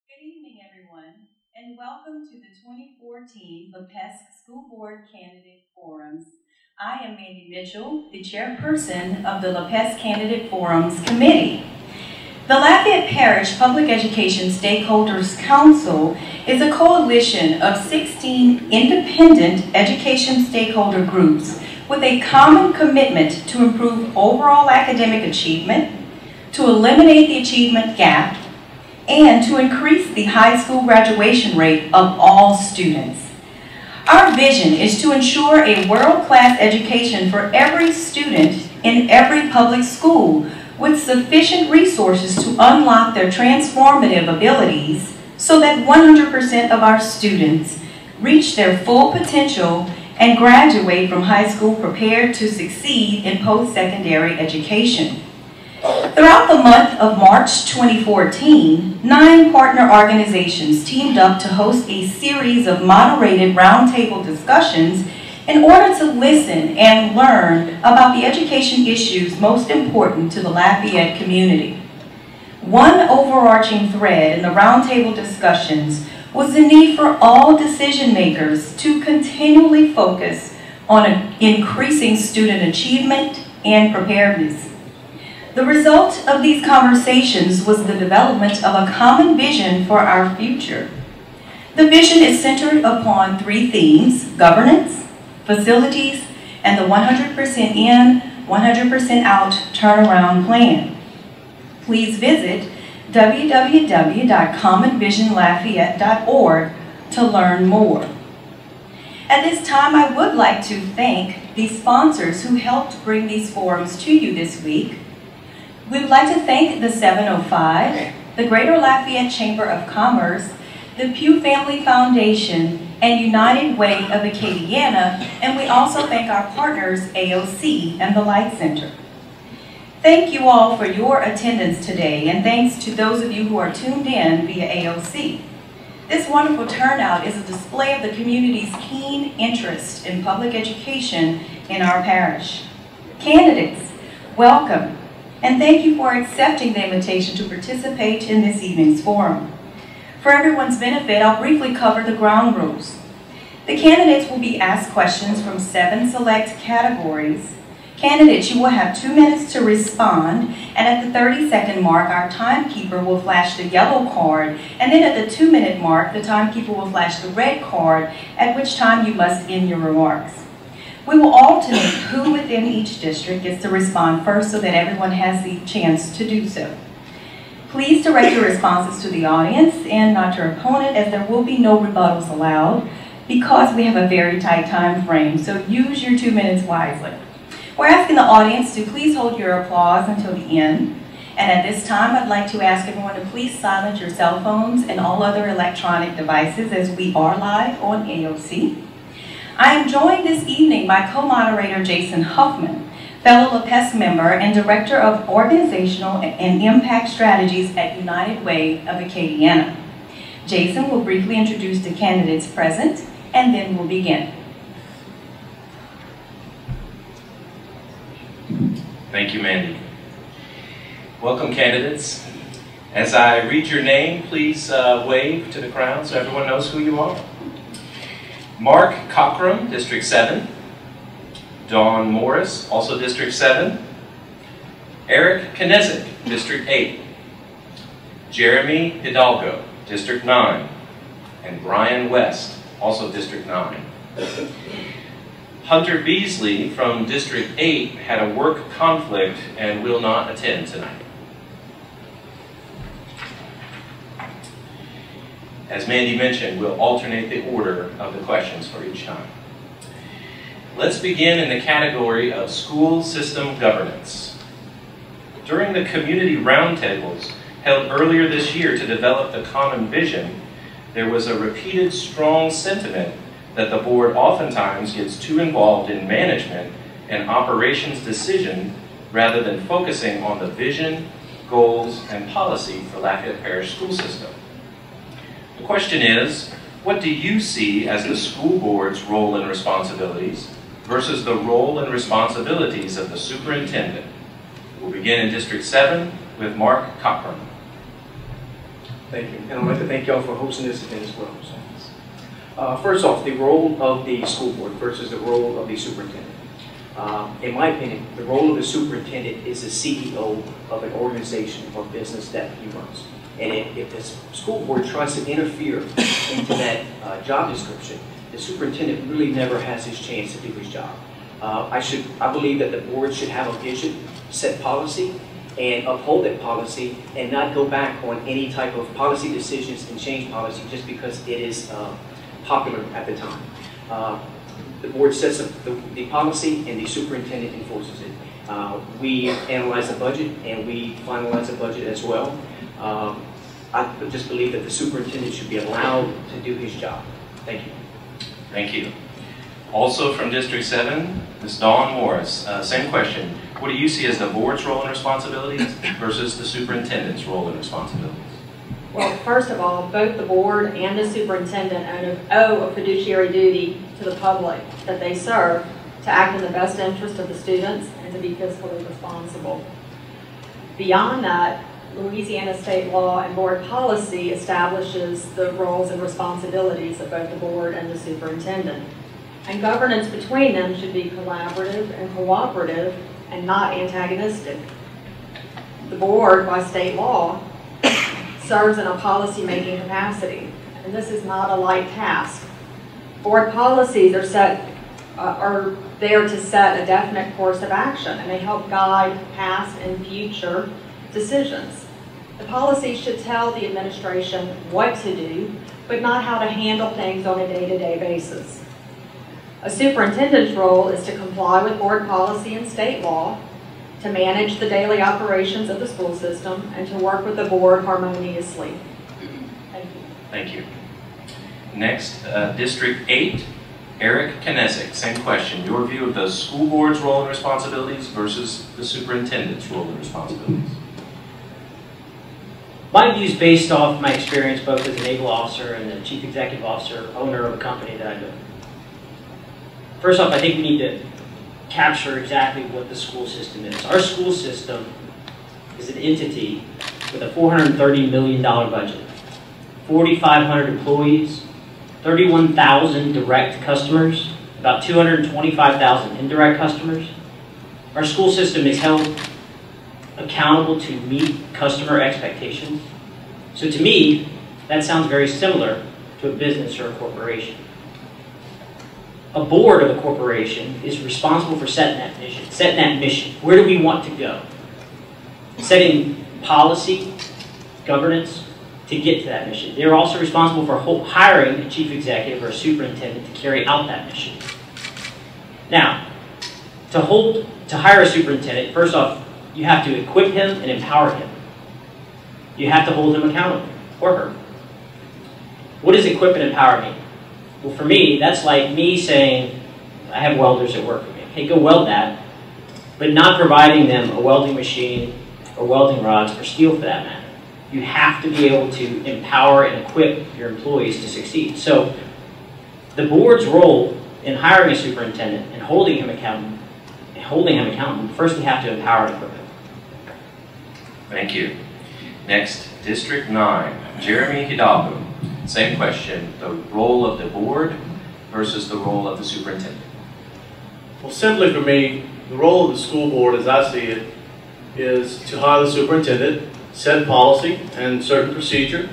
Good evening, everyone, and welcome to the 2014 LAPESC School Board Candidate Forums. I am Mandy Mitchell, the chairperson of the LAPESC Candidate Forums Committee. The Lafayette Parish Public Education Stakeholders Council is a coalition of 16 independent education stakeholder groups with a common commitment to improve overall academic achievement, to eliminate the achievement gap, and to increase the high school graduation rate of all students. Our vision is to ensure a world-class education for every student in every public school with sufficient resources to unlock their transformative abilities so that 100% of our students reach their full potential and graduate from high school prepared to succeed in post-secondary education. Throughout the month of March 2014, 9 partner organizations teamed up to host a series of moderated roundtable discussions in order to listen and learn about the education issues most important to the Lafayette community. One overarching thread in the roundtable discussions was the need for all decision makers to continually focus on increasing student achievement and preparedness. The result of these conversations was the development of a common vision for our future. The vision is centered upon 3 themes: governance, facilities, and the 100% in, 100% out turnaround plan. Please visit www.commonvisionlafayette.org to learn more. At this time, I would like to thank the sponsors who helped bring these forums to you this week. We would like to thank the 705, the Greater Lafayette Chamber of Commerce, the Pugh Family Foundation, and United Way of Acadiana, and we also thank our partners, AOC and the Light Center. Thank you all for your attendance today, and thanks to those of you who are tuned in via AOC. This wonderful turnout is a display of the community's keen interest in public education in our parish. Candidates, welcome. And thank you for accepting the invitation to participate in this evening's forum. For everyone's benefit, I'll briefly cover the ground rules. The candidates will be asked questions from 7 select categories. Candidates, you will have 2 minutes to respond, and at the 30-second mark, our timekeeper will flash the yellow card, and then at the 2-minute mark, the timekeeper will flash the red card, at which time you must end your remarks. We will alternate who within each district gets to respond first so that everyone has the chance to do so. Please direct your responses to the audience and not your opponent, as there will be no rebuttals allowed because we have a very tight time frame, so use your 2 minutes wisely. We're asking the audience to please hold your applause until the end. And at this time, I'd like to ask everyone to please silence your cell phones and all other electronic devices as we are live on AOC. I am joined this evening by co-moderator Jason Huffman, fellow LAPESC member and Director of Organizational and Impact Strategies at United Way of Acadiana. Jason will briefly introduce the candidates present, and then we'll begin. Thank you, Mandy. Welcome, candidates. As I read your name, please wave to the crowd so everyone knows who you are. Mark Cockrum, District 7. Dawn Morris, also District 7. Eric Knezik, District 8. Jeremy Hidalgo, District 9. And Brian West, also District 9. Hunter Beasley from District 8 had a work conflict and will not attend tonight. As Mandy mentioned, we'll alternate the order of the questions for each time. Let's begin in the category of school system governance. During the community roundtables held earlier this year to develop the common vision, there was a repeated strong sentiment that the board oftentimes gets too involved in management and operations decision rather than focusing on the vision, goals, and policy for Lafayette Parish school system. The question is, what do you see as the school board's role and responsibilities versus the role and responsibilities of the superintendent? We'll begin in District 7 with Mark Cockrum. Thank you. And I'd like to thank y'all for hosting this event as well. First off, the role of the school board versus the role of the superintendent. In my opinion, the role of the superintendent is the CEO of an organization or business that he runs. And if the school board tries to interfere into that job description, the superintendent really never has his chance to do his job. I believe that the board should have a vision, set policy, and uphold that policy, and not go back on any type of policy decisions and change policy just because it is popular at the time. The board sets up the policy and the superintendent enforces it. We analyze the budget and we finalize the budget as well. I just believe that the superintendent should be allowed to do his job. Thank you. Thank you. Also from District 7, Ms. Dawn Morris. Same question. What do you see as the board's role and responsibilities versus the superintendent's role and responsibilities? Well, first of all, both the board and the superintendent owe a fiduciary duty to the public that they serve to act in the best interest of the students and to be fiscally responsible. Beyond that, Louisiana state law and board policy establishes the roles and responsibilities of both the board and the superintendent. And governance between them should be collaborative and cooperative and not antagonistic. The board, by state law, serves in a policy-making capacity, and this is not a light task. Board policies are there to set a definite course of action, and they help guide past and future decisions. The policy should tell the administration what to do, but not how to handle things on a day-to-day basis. A superintendent's role is to comply with board policy and state law, to manage the daily operations of the school system, and to work with the board harmoniously. Thank you. Thank you. Next, District 8, Eric Kinesic. Same question. Your view of the school board's role and responsibilities versus the superintendent's role and responsibilities. My view is based off my experience both as a naval officer and a chief executive officer, owner of a company that I know. First off, I think we need to capture exactly what the school system is. Our school system is an entity with a $430 million budget, 4,500 employees, 31,000 direct customers, about 225,000 indirect customers. Our school system is held accountable to meet customer expectations. So to me, that sounds very similar to a business or a corporation. A board of a corporation is responsible for setting that mission. Where do we want to go? Setting policy, governance to get to that mission. They're also responsible for hiring a chief executive or a superintendent to carry out that mission. Now, to hire a superintendent, first off, you have to equip him and empower him. You have to hold him accountable, or her. What does equip and empower mean? Well, for me, that's like me saying, I have welders that work for me. Hey, go weld that, but not providing them a welding machine or welding rods or steel for that matter. You have to be able to empower and equip your employees to succeed. So the board's role in hiring a superintendent and holding him accountable, first we have to empower and equip him. Thank you. Next, District 9, Jeremy Hidalgo. Same question, the role of the board versus the role of the superintendent. Well, simply for me, the role of the school board, as I see it, is to hire the superintendent, set policy and certain procedure,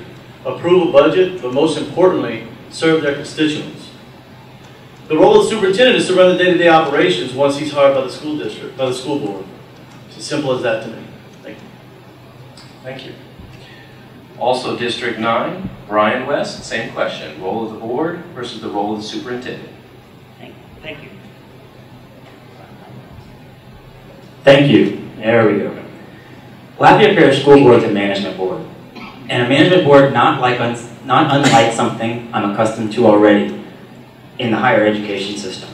approve a budget, but most importantly, serve their constituents. The role of the superintendent is to run the day-to-day operations once he's hired by the school district, by the school board. It's as simple as that to me. Thank you. Thank you. Also, District 9, Brian West, same question. Role of the board versus the role of the superintendent. Thank you. Thank you. There we go. Lafayette Parish School Board is a management board. And a management board not unlike something I'm accustomed to already in the higher education system.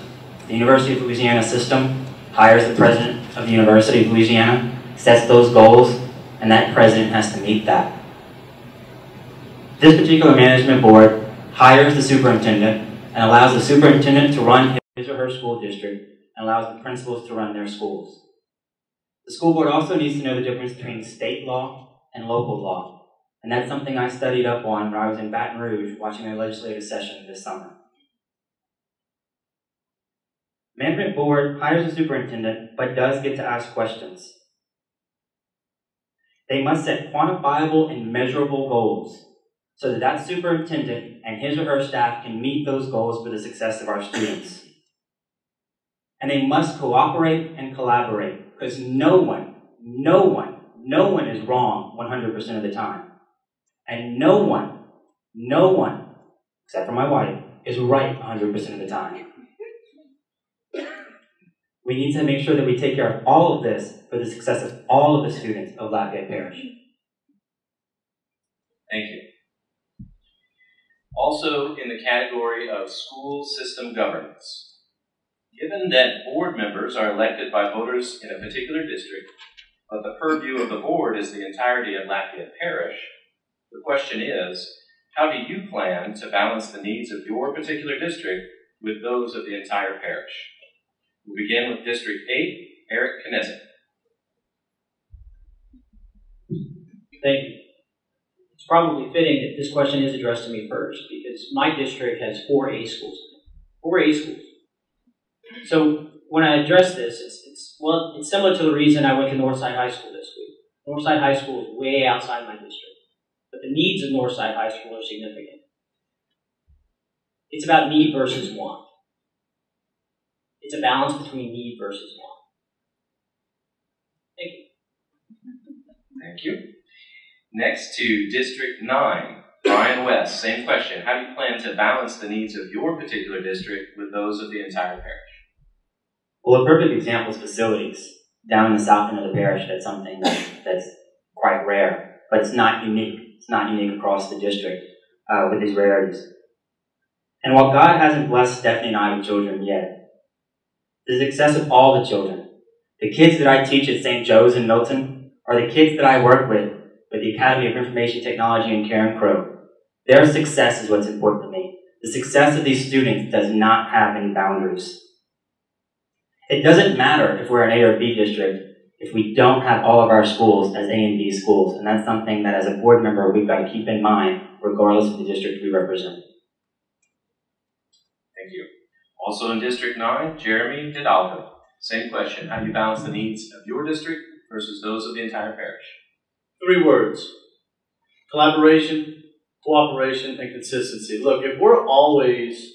The University of Louisiana system hires the president of the University of Louisiana, sets those goals, and that president has to meet that. This particular management board hires the superintendent and allows the superintendent to run his or her school district and allows the principals to run their schools. The school board also needs to know the difference between state law and local law. And that's something I studied up on when I was in Baton Rouge watching a legislative session this summer. Management board hires a superintendent, but does get to ask questions. They must set quantifiable and measurable goals so that that superintendent and his or her staff can meet those goals for the success of our students. And they must cooperate and collaborate, because no one is wrong 100% of the time. And no one, except for my wife, is right 100% of the time. We need to make sure that we take care of all of this for the success of all of the students of Lafayette Parish. Thank you. Also in the category of school system governance. Given that board members are elected by voters in a particular district, but the purview of the board is the entirety of Lafayette Parish, the question is, how do you plan to balance the needs of your particular district with those of the entire parish? We'll begin with District 8, Eric Knezik. Thank you. It's probably fitting that this question is addressed to me first, because my district has 4 A schools. 4 A schools. So when I address this, it's similar to the reason I went to Northside High School this week. Northside High School is way outside my district, but the needs of Northside High School are significant. It's about need versus want. It's a balance between need versus want. Thank you. Thank you. Next to District 9, Brian West. Same question. How do you plan to balance the needs of your particular district with those of the entire parish? Well, a perfect example is facilities. Down in the south end of the parish, that's something that's quite rare, but it's not unique. It's not unique across the district with these rarities. And while God hasn't blessed Stephanie and I with children yet, the success of all the children, the kids that I teach at St. Joe's in Milton, or the kids that I work with the Academy of Information Technology in Karen Crow, their success is what's important to me. The success of these students does not have any boundaries. It doesn't matter if we're an A or B district if we don't have all of our schools as A and B schools, and that's something that as a board member we've got to keep in mind regardless of the district we represent. Thank you. Also in District 9, Jeremy Hidalgo. Same question. How do you balance the needs of your district versus those of the entire parish? 3 words: collaboration, cooperation, and consistency. Look, if we're always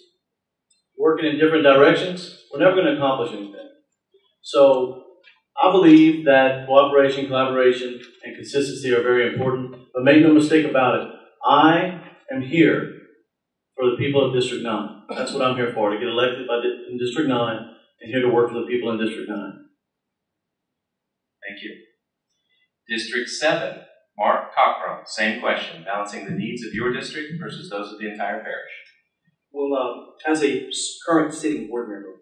working in different directions, we're never going to accomplish anything. So I believe that cooperation, collaboration, and consistency are very important, but make no mistake about it. I am here for the people of District 9. That's what I'm here for, to get elected in District 9 and here to work for the people in District 9. Thank you. District 7, Mark Cockrum. Same question. Balancing the needs of your district versus those of the entire parish. Well, as a current sitting board member,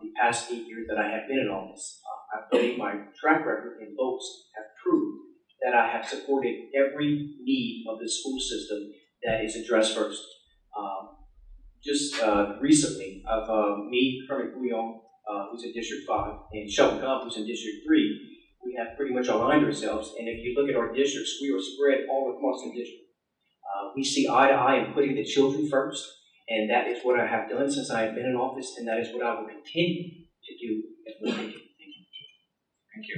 the past 8 years that I have been in office, I believe my track record and votes have proved that I have supported every need of the school system that is addressed first. Just recently, of me, Kermit Bouillon, who's in District 5, and Shelton Cobb, who's in District 3, we have pretty much aligned ourselves, and if you look at our districts, we are spread all across the district. We see eye to eye in putting the children first, and that is what I have done since I have been in office, and that is what I will continue to do as well. Thank you. Thank you.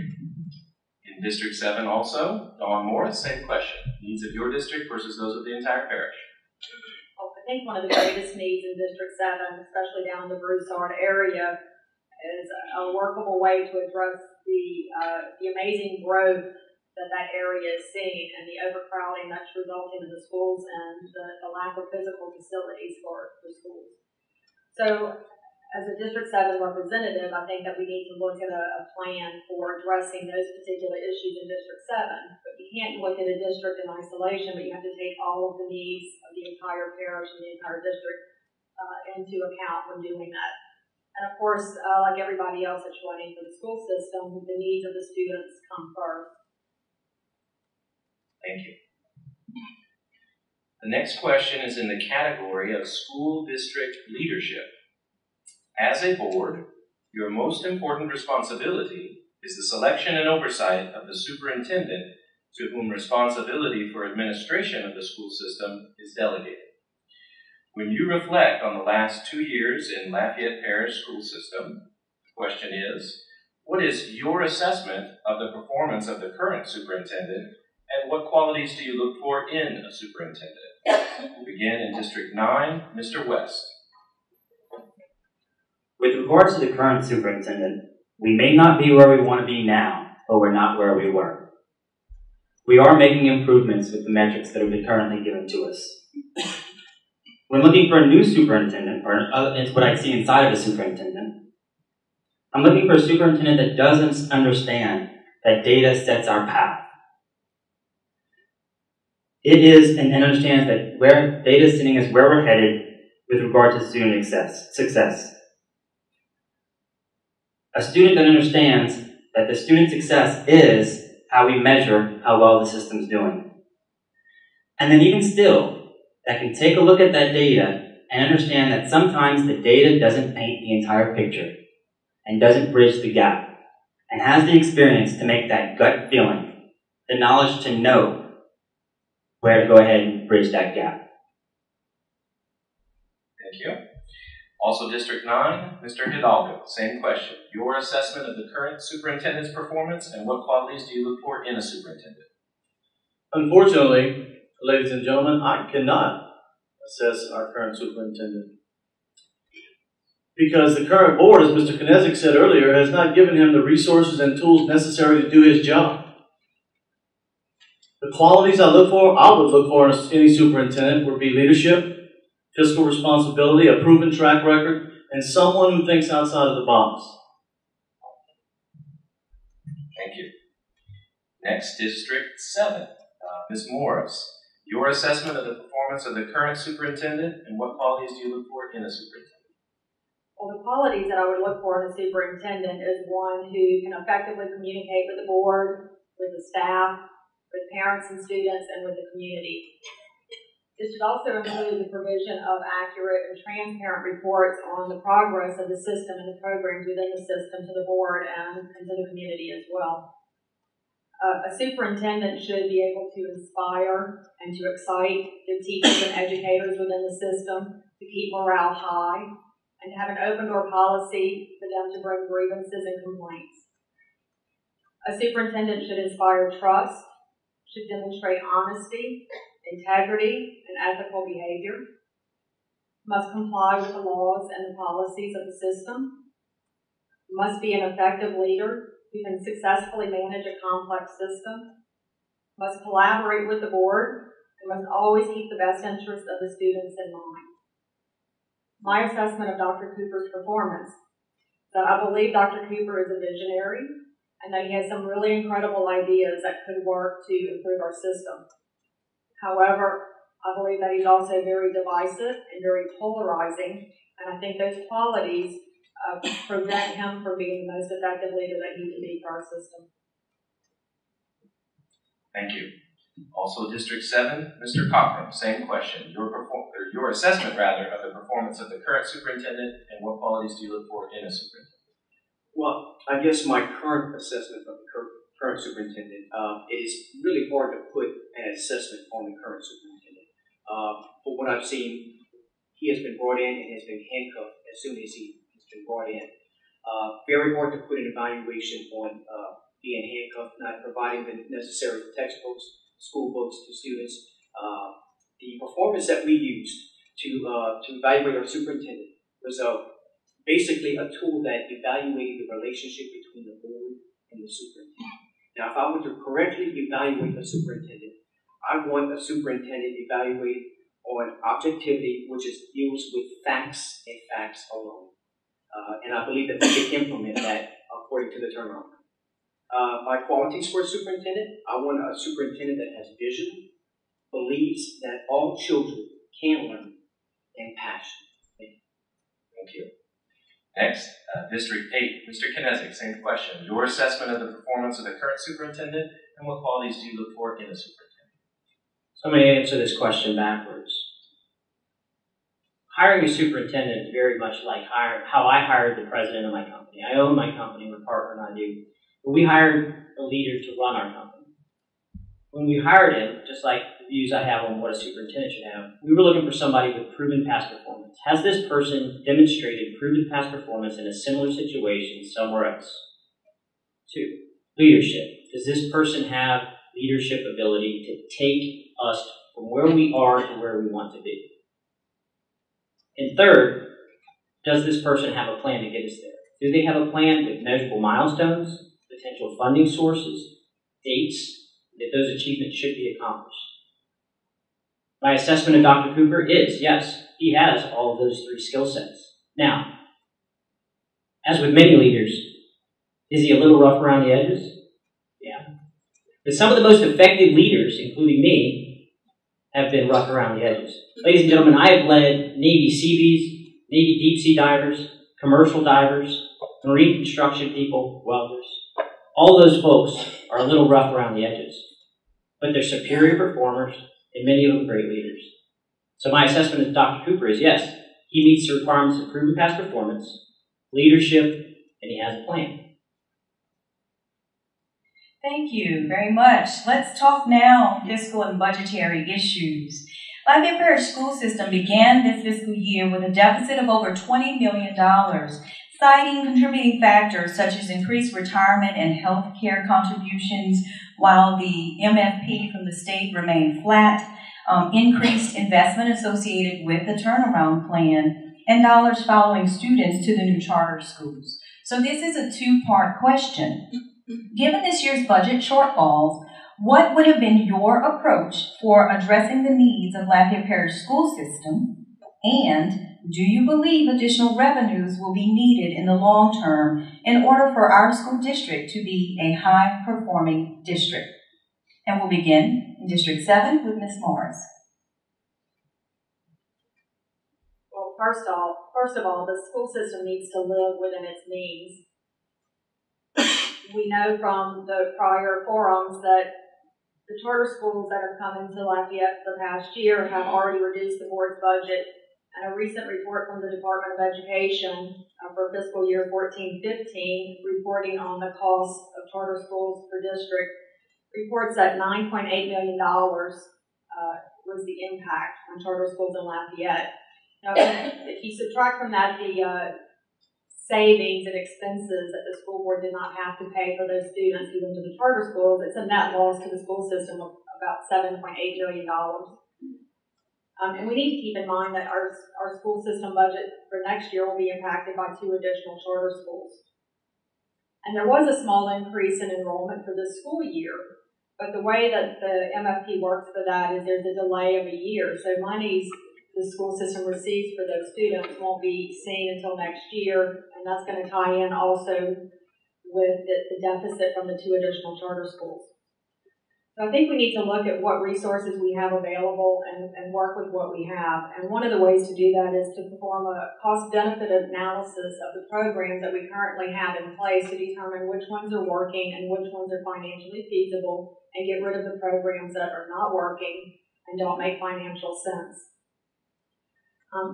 In District 7 also, Dawn Morris, same question. Needs of your district versus those of the entire parish. Well, I think one of the greatest needs in District 7, especially down in the Broussard area, is a workable way to address the amazing growth that area is seeing and the overcrowding that's resulting in the schools and the lack of physical facilities for schools. So as a District 7 representative, I think that we need to look at a plan for addressing those particular issues in District 7. But you can't look at a district in isolation, but you have to take all of the needs of the entire parish and the entire district into account when doing that. And of course, like everybody else that's running for the school system, the needs of the students come first. Thank you. The next question is in the category of school district leadership. As a board, your most important responsibility is the selection and oversight of the superintendent to whom responsibility for administration of the school system is delegated. When you reflect on the last 2 years in Lafayette Parish school system, the question is, what is your assessment of the performance of the current superintendent, and what qualities do you look for in a superintendent? We'll begin in District 9, Mr. West. With regards to the current superintendent, we may not be where we want to be now, but we're not where we were. We are making improvements with the metrics that have been currently given to us. When looking for a new superintendent, or it's what I see inside of a superintendent, I'm looking for a superintendent that doesn't understand that data sets our path. It is and understands that where data is sitting is where we're headed with regard to student success. A student that understands that the student success is how we measure how well the system's doing. And then even still, that can take a look at that data and understand that sometimes the data doesn't paint the entire picture and doesn't bridge the gap, and has the experience to make that gut feeling, the knowledge to know where to go ahead and bridge that gap. Thank you. Also District 9, Mr. Hidalgo, same question. Your assessment of the current superintendent's performance and what qualities do you look for in a superintendent? Unfortunately, ladies and gentlemen, I cannot assess our current superintendent, because the current board, as Mr. Knezik said earlier, has not given him the resources and tools necessary to do his job. The qualities I would look for in any superintendent would be leadership, fiscal responsibility, a proven track record, and someone who thinks outside of the box. Thank you. Next, District 7, Ms. Morris. Your assessment of the performance of the current superintendent and what qualities do you look for in a superintendent? Well, the qualities that I would look for in a superintendent is one who can effectively communicate with the board, with the staff, with parents and students, and with the community. This should also include the provision of accurate and transparent reports on the progress of the system and the programs within the system to the board and to the community as well. A superintendent should be able to inspire and to excite the teachers and educators within the system to keep morale high, and to have an open door policy for them to bring grievances and complaints. A superintendent should inspire trust, should demonstrate honesty, integrity, and ethical behavior, must comply with the laws and the policies of the system, must be an effective leader who can successfully manage a complex system, must collaborate with the board, and must always keep the best interests of the students in mind. My assessment of Dr. Cooper's performance is that I believe Dr. Cooper is a visionary and that he has some really incredible ideas that could work to improve our system. However, I believe that he's also very divisive and very polarizing, and I think those qualities prevent him from being the most effective leader that he can be for our system. Thank you. Also District 7, Mr. Cochran, same question. Your assessment, rather, of the performance of the current superintendent and what qualities do you look for in a superintendent? Well, I guess my current assessment of the current superintendent, it is really hard to put an assessment on the current superintendent. But what I've seen, he has been brought in and has been handcuffed as soon as he has been brought in. Very hard to put an evaluation on being handcuffed, not providing the necessary textbooks, school books to students. The performance that we used to evaluate our superintendent was basically a tool that evaluated the relationship between the board and the superintendent. Now, if I were to correctly evaluate a superintendent, I want a superintendent evaluated on objectivity, which deals with facts and facts alone. And I believe that we can implement that according to the turnaround. My qualities for a superintendent, I want a superintendent that has vision, believes that all children can learn, and passion. Thank you. Next, District 8, Mr. Knezik, same question. Your assessment of the performance of the current superintendent and what qualities do you look for in a superintendent? So I'm going to answer this question backwards. Hiring a superintendent is very much like how I hired the president of my company. I own my company, we're partner, and I do. But we hired a leader to run our company. when we hired him, just like the views I have on what a superintendent should have, we were looking for somebody with proven past performance. Has this person demonstrated proven past performance in a similar situation somewhere else? 2, leadership. Does this person have leadership ability to take us from where we are to where we want to be? And 3rd, does this person have a plan to get us there? Do they have a plan with measurable milestones, potential funding sources, dates, that those achievements should be accomplished? My assessment of Dr. Cooper is, yes, he has all of those 3 skill sets. Now, as with many leaders, is he a little rough around the edges? Yeah. But some of the most effective leaders, including me, have been rough around the edges. Ladies and gentlemen, I have led Navy Seabees, Navy deep sea divers, commercial divers, marine construction people, welders. All those folks are a little rough around the edges, but they're superior performers, and many of them great leaders. So my assessment of Dr. Cooper is, yes, he meets the requirements of proven past performance, leadership, and he has a plan. Thank you very much. Let's talk now fiscal and budgetary issues. Lafayette Parish School System began this fiscal year with a deficit of over $20 million, citing contributing factors such as increased retirement and health care contributions, while the MFP from the state remained flat, increased investment associated with the turnaround plan, and dollars following students to the new charter schools. So this is a 2-part question. Given this year's budget shortfalls, what would have been your approach for addressing the needs of Lafayette Parish School System? And do you believe additional revenues will be needed in the long term in order for our school district to be a high-performing district? And we'll begin in District 7 with Ms. Morris. Well, first of all, the school system needs to live within its means. We know from the prior forums that the charter schools that have come into Lafayette the past year have already reduced the board's budget. And a recent report from the Department of Education for fiscal year 14-15, reporting on the cost of charter schools per district, reports that $9.8 million was the impact on charter schools in Lafayette. Now, if you subtract from that the savings and expenses that the school board did not have to pay for those students who went to the charter schools, it's a net loss to the school system of about $7.8 million. And we need to keep in mind that our school system budget for next year will be impacted by 2 additional charter schools. And there was a small increase in enrollment for this school year, but the way that the MFP works for that is there's a delay of a year. So monies the school system receives for those students won't be seen until next year, and that's going to tie in also with the deficit from the 2 additional charter schools. So I think we need to look at what resources we have available and work with what we have. And one of the ways to do that is to perform a cost-benefit analysis of the programs that we currently have in place to determine which ones are working and which ones are financially feasible, and get rid of the programs that are not working and don't make financial sense.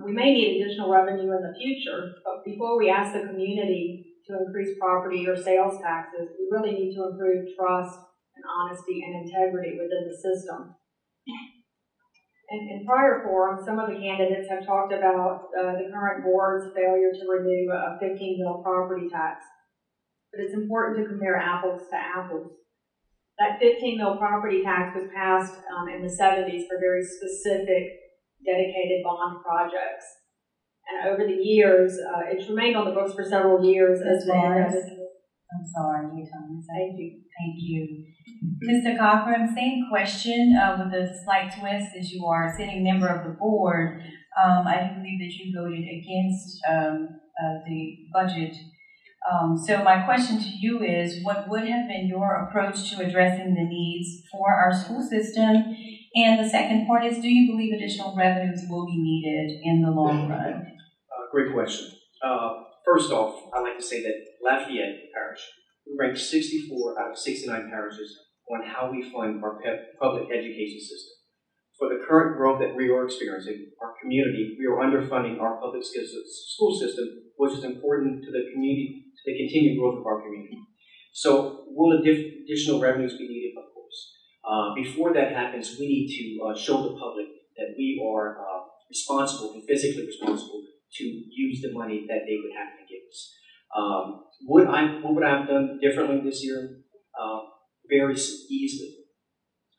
We may need additional revenue in the future, but before we ask the community to increase property or sales taxes, we really need to improve trust and honesty and integrity within the system. And in prior forums, some of the candidates have talked about the current board's failure to renew a 15-mil property tax. But it's important to compare apples to apples. That 15-mil property tax was passed in the 70s for very specific dedicated bond projects. And over the years, it's remained on the books for several years as well. I'm sorry, thank you. Thank you. Mr. Cochran, same question with a slight twist, as you are a sitting member of the board. I do believe that you voted against the budget. So my question to you is, what would have been your approach to addressing the needs for our school system? And the second part is, do you believe additional revenues will be needed in the long run? Great question. First off, I'd like to say that Lafayette Parish, we ranked 64 out of 69 parishes on how we fund our public education system. For the current growth that we are experiencing, our community, we are underfunding our public school system, which is important to the community, to the continued growth of our community. So will additional revenues be needed? Of course. Before that happens, we need to show the public that we are responsible and physically responsible to use the money that they would have to give us. What would I have done differently this year? Very easily.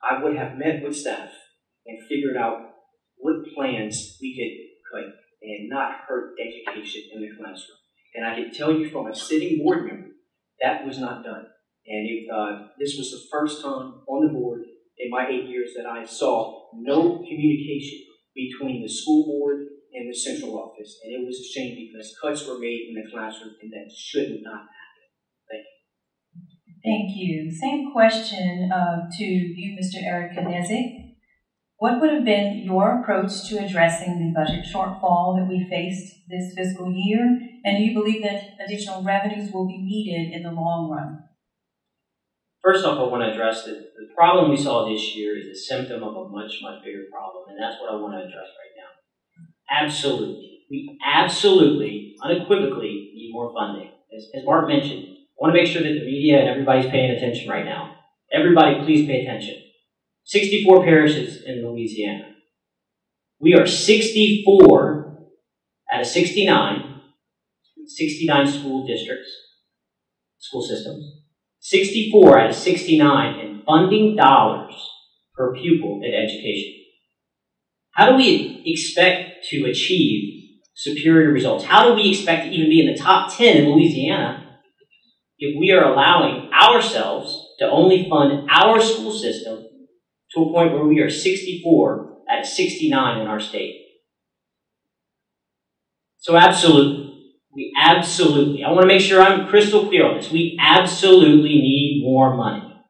I would have met with staff and figured out what plans we could cut and not hurt education in the classroom. And I can tell you from a sitting board member, that was not done. And this was the first time on the board in my 8 years that I saw no communication between the school board and the central office. And it was a shame because cuts were made in the classroom and that should not happen. Thank you. Thank you. Same question to you, Mr. Eric Knezik. What would have been your approach to addressing the budget shortfall that we faced this fiscal year? And do you believe that additional revenues will be needed in the long run? First off, I want to address that the problem we saw this year is a symptom of a much, much bigger problem, and that's what I want to address right now. Absolutely. We absolutely, unequivocally need more funding. As Mark mentioned, I want to make sure that the media and everybody's paying attention right now. Everybody, please pay attention. 64 parishes in Louisiana. We are 64 out of 69 school districts, school systems. 64 out of 69 in funding dollars per pupil in education. How do we expect to achieve superior results? How do we expect to even be in the top 10 in Louisiana if we are allowing ourselves to only fund our school system to a point where we are 64 out of 69 in our state? So absolutely. I want to make sure I'm crystal clear on this. We absolutely need more money.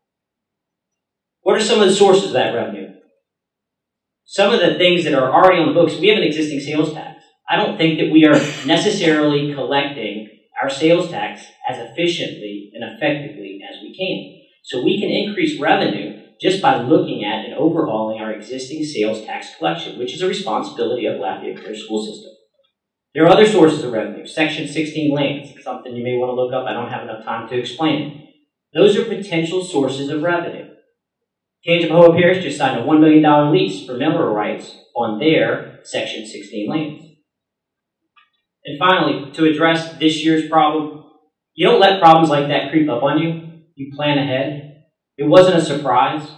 What are some of the sources of that revenue? Some of the things that are already on the books, we have an existing sales tax. I don't think that we are necessarily collecting our sales tax as efficiently and effectively as we can. So we can increase revenue just by looking at and overhauling our existing sales tax collection, which is a responsibility of Lafayette Parish School System. There are other sources of revenue. Section 16 lands, something you may want to look up. I don't have enough time to explain it. Those are potential sources of revenue. Tangipahoa Parish just signed a $1 million lease for mineral rights on their Section 16 lands. And finally, to address this year's problem, you don't let problems like that creep up on you. You plan ahead. It wasn't a surprise.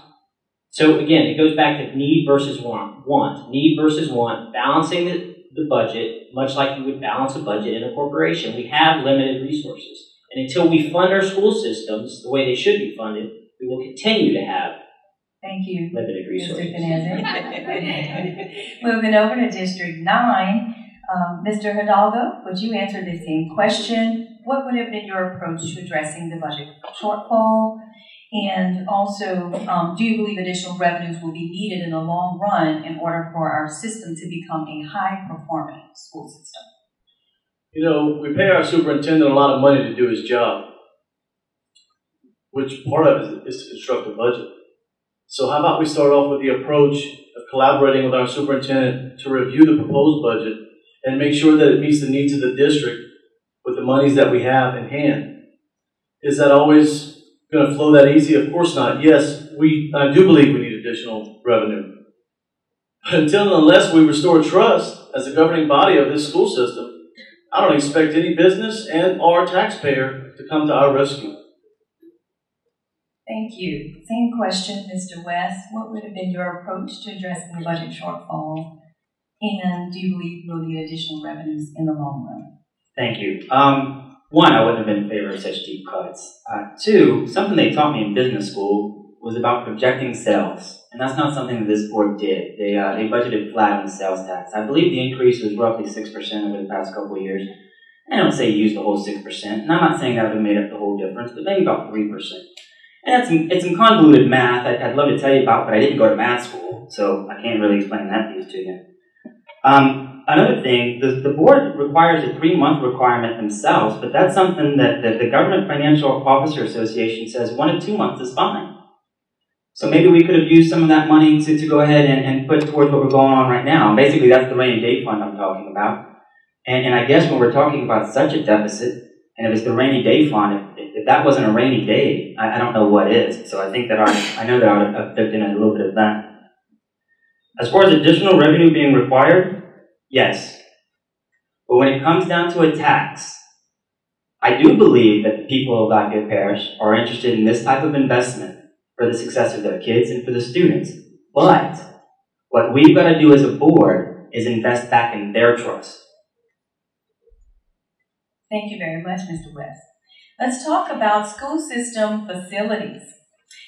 So again, it goes back to need versus want. Need versus want, balancing the budget, much like you would balance a budget in a corporation. We have limited resources. And until we fund our school systems the way they should be funded, we will continue to have limited resources. Mr. Knezik. Moving over to District 9, Mr. Hidalgo, would you answer the same question? What would have been your approach to addressing the budget shortfall? And also, do you believe additional revenues will be needed in the long run in order for our system to become a high-performing school system? You know, we pay our superintendent a lot of money to do his job, which part of it is to construct a budget. So how about we start off with the approach of collaborating with our superintendent to review the proposed budget and make sure that it meets the needs of the district with the monies that we have in hand. Is that always going to flow that easy? Of course not. Yes, I do believe we need additional revenue. But until and unless we restore trust as a governing body of this school system, I don't expect any business and or taxpayer to come to our rescue. Thank you. Same question, Mr. West. What would have been your approach to addressing the budget shortfall? And do you believe we'll need additional revenues in the long run? Thank you. One, I wouldn't have been in favor of such deep cuts. Two, something they taught me in business school was about projecting sales. And that's not something that this board did. They budgeted flat on the sales tax. I believe the increase was roughly 6% over the past couple of years. I don't say use the whole 6%, and I'm not saying that would have made up the whole difference, but maybe about 3%. And it's some convoluted math I'd love to tell you about, but I didn't go to math school, so I can't really explain that to you. Another thing, the board requires a 3-month requirement themselves, but that's something that the Government Financial Officer Association says 1 to 2 months is fine. So maybe we could have used some of that money to go ahead and put towards what we're going on right now. And basically, that's the rainy day fund I'm talking about. And I guess when we're talking about such a deficit, and if it's the rainy day fund, if that wasn't a rainy day, I don't know what is. So I think that I know that I would have dipped in a little bit of that. As far as additional revenue being required, yes. But when it comes down to a tax, I do believe that the people of Lafayette Parish are interested in this type of investment for the success of their kids and for the students. But what we've got to do as a board is invest back in their trust. Thank you very much, Mr. West. Let's talk about school system facilities.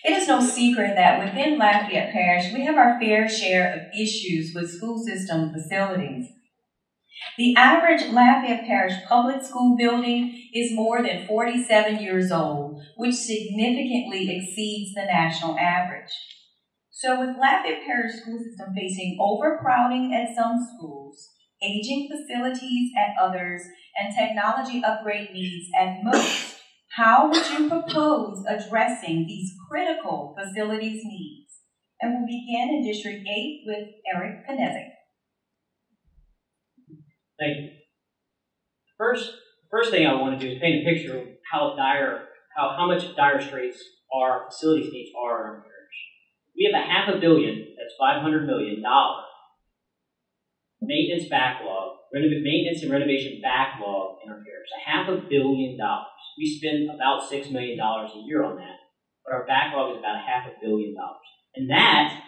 It is no secret that within Lafayette Parish, we have our fair share of issues with school system facilities. The average Lafayette Parish public school building is more than 47 years old, which significantly exceeds the national average. So with Lafayette Parish school system facing overcrowding at some schools, aging facilities at others, and technology upgrade needs at most, how would you propose addressing these critical facilities needs? And we'll begin in District 8 with Eric Knezik. Thank you. First thing I want to do is paint a picture of how much dire straits our facilities needs are in our parish. We have a $500 million, that's $500 million, maintenance and renovation backlog in our parish. $500 million. We spend about $6 million a year on that, but our backlog is about $500 million. And that,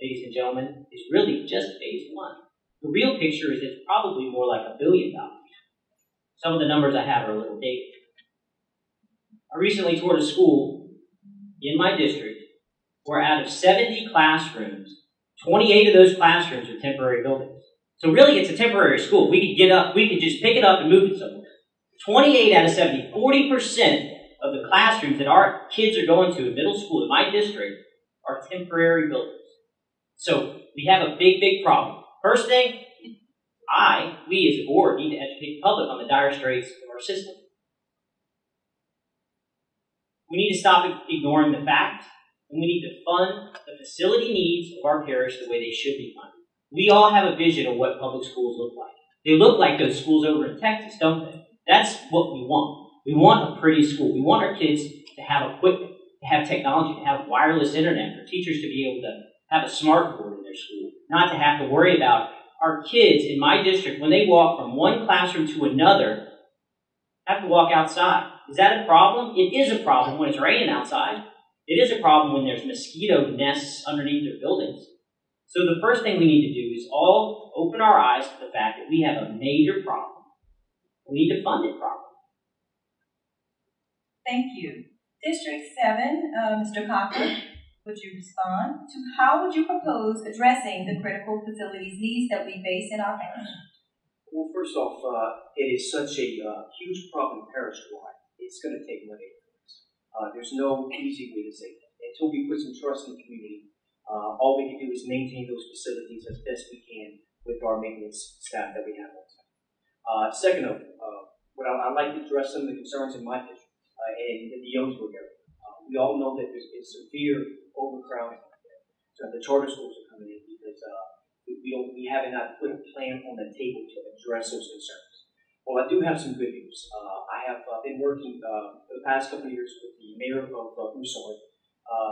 ladies and gentlemen, is really just phase one. The real picture is it's probably more like $1 billion. Some of the numbers I have are a little dated. I recently toured a school in my district where out of 70 classrooms, 28 of those classrooms are temporary buildings. So really it's a temporary school. We could just pick it up and move it somewhere. 28 out of 70, 40% of the classrooms that our kids are going to in middle school in my district are temporary buildings. So we have a big, big problem. First thing, we as a board need to educate the public on the dire straits of our system. We need to stop ignoring the fact, and we need to fund the facility needs of our parish the way they should be funded. We all have a vision of what public schools look like. They look like those schools over in Texas, don't they? That's what we want. We want a pretty school. We want our kids to have equipment, to have technology, to have wireless internet, for teachers to be able to have a smart board in their school, not to have to worry about our kids in my district, when they walk from one classroom to another, have to walk outside. Is that a problem? It is a problem when it's raining outside. It is a problem when there's mosquito nests underneath their buildings. So the first thing we need to do is all open our eyes to the fact that we have a major problem. We need to fund it properly. Thank you. District 7, Mr. Cochran, would you respond to how would you propose addressing the critical facilities needs that we face in our parish? Well, first off, it is such a huge problem parish-wide. It's going to take money to fix. There's no easy way to say that. Until we put some trust in the community, all we can do is maintain those facilities as best we can with our maintenance staff that we have on site. Second of what I'd like to address some of the concerns in my district and in the Youngsburg area. We all know that there's been severe overcrowding. So the charter schools are coming in because we haven't put a plan on the table to address those concerns. Well, I do have some good news. I have been working for the past couple of years with the mayor of Broussard,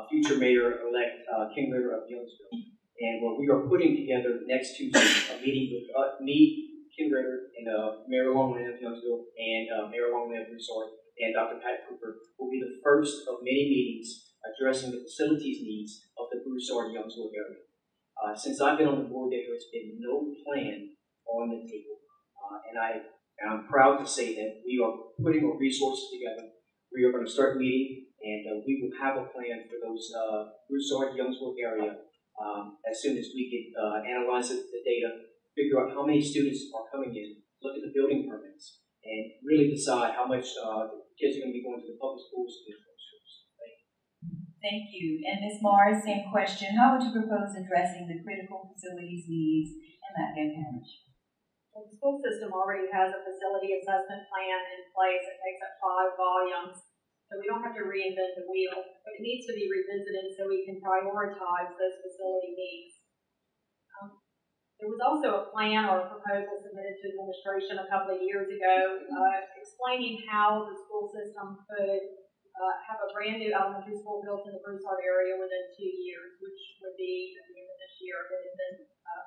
future mayor-elect King Ritter of Youngsville, and we are putting together next Tuesday a meeting with me, King Ritter, and Mayor Longland of Youngsville, and Mayor Longland of Broussard, and Dr. Pat Cooper will be the first of many meetings addressing the facilities needs of the Broussard-Youngsville area. Since I've been on the board there, there's been no plan on the table, and I'm proud to say that we are putting our resources together. We are going to start meeting, and we will have a plan for those Broussard-Youngsville area as soon as we can analyze the data, figure out how many students are coming in, look at the building permits, and really decide how much kids are going to be going to the public schools and the public schools. Thank you. And Ms. Morris, same question. How would you propose addressing the critical facilities needs in Lafayette Parish? Well, the school system already has a facility assessment plan in place. It takes up 5 volumes, so we don't have to reinvent the wheel. But it needs to be revisited so we can prioritize those facility needs. There was also a plan or a proposal submitted to administration a couple of years ago explaining how the school system could have a brand new elementary school built in the Broussard area within 2 years, which would be at the end of this year if it had been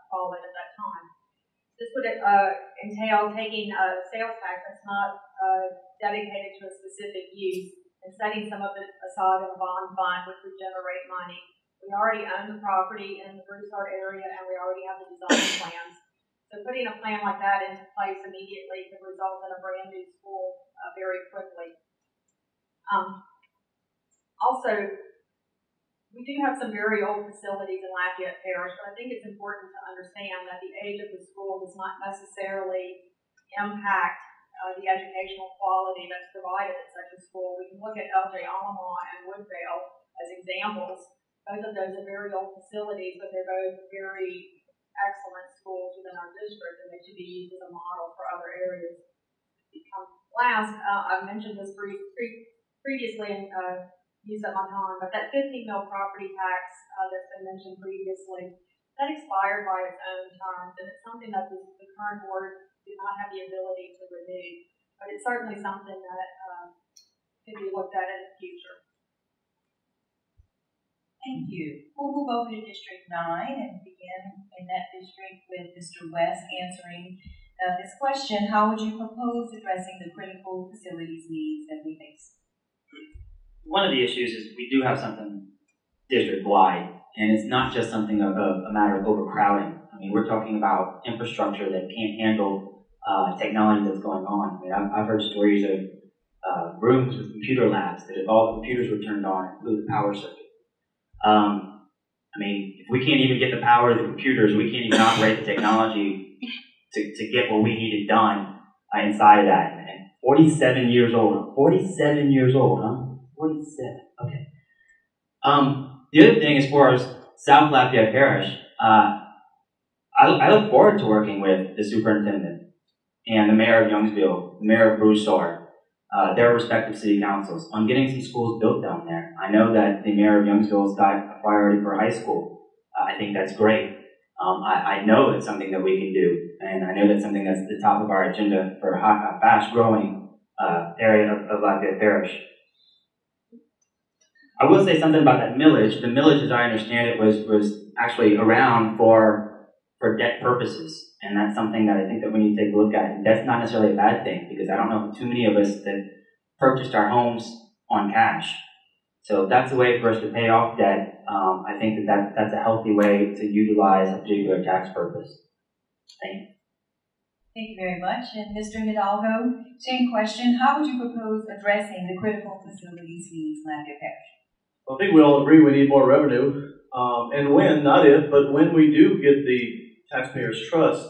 followed at that time. This would entail taking sales tax that's not dedicated to a specific use and setting some of it aside in a bond fund, which would generate money. We already own the property in the Broussard area, and we already have the design plans. So putting a plan like that into place immediately could result in a brand new school very quickly. Also, we do have some very old facilities in Lafayette Parish, but I think it's important to understand that the age of the school does not necessarily impact the educational quality that's provided at such a school. We can look at LJ Alamo and Woodvale as examples. Both of those are very old facilities, but they're both very excellent schools within our district, and they should be used as a model for other areas. Last, I mentioned this previously and used up my time, but that 15 mil property tax that's been mentioned previously, that expired by its own terms, and it's something that the current board do not have the ability to renew, but it's certainly something that could be looked at in the future. Thank you. We'll move over to District 9 and begin in that district with Mr. West answering this question. How would you propose addressing the critical facilities needs that we face? One of the issues is we do have something district-wide, and it's not just something of a matter of overcrowding. I mean, we're talking about infrastructure that can't handle technology that's going on. I mean, I've heard stories of rooms with computer labs that if all the computers were turned on, it blew the power circuit. I mean, if we can't even get the power to the computers, we can't even operate the technology to get what we needed done inside of that. And 47 years old. 47 years old, huh? 47. Okay. The other thing, as far as South Lafayette Parish, I look forward to working with the superintendent and the mayor of Youngsville, the mayor of Broussard, their respective city councils on getting some schools built down there. I know that the mayor of Youngsville has got a priority for high school. I think that's great. I know it's something that we can do, and I know that's something that's at the top of our agenda for a fast-growing area of Lafayette Parish. I will say something about that millage. The millage, as I understand it, was actually around for debt purposes, and that's something that I think that we need to take a look at. And that's not necessarily a bad thing, because I don't know too many of us that purchased our homes on cash. So if that's a way for us to pay off debt, I think that's a healthy way to utilize a particular tax purpose. Thank you. Thank you very much. And Mr. Hidalgo, same question. How would you propose addressing the critical facilities needs in Lafayette Parish? Well, I think we all agree we need more revenue. And when, not if, but when we do get the taxpayers' trust,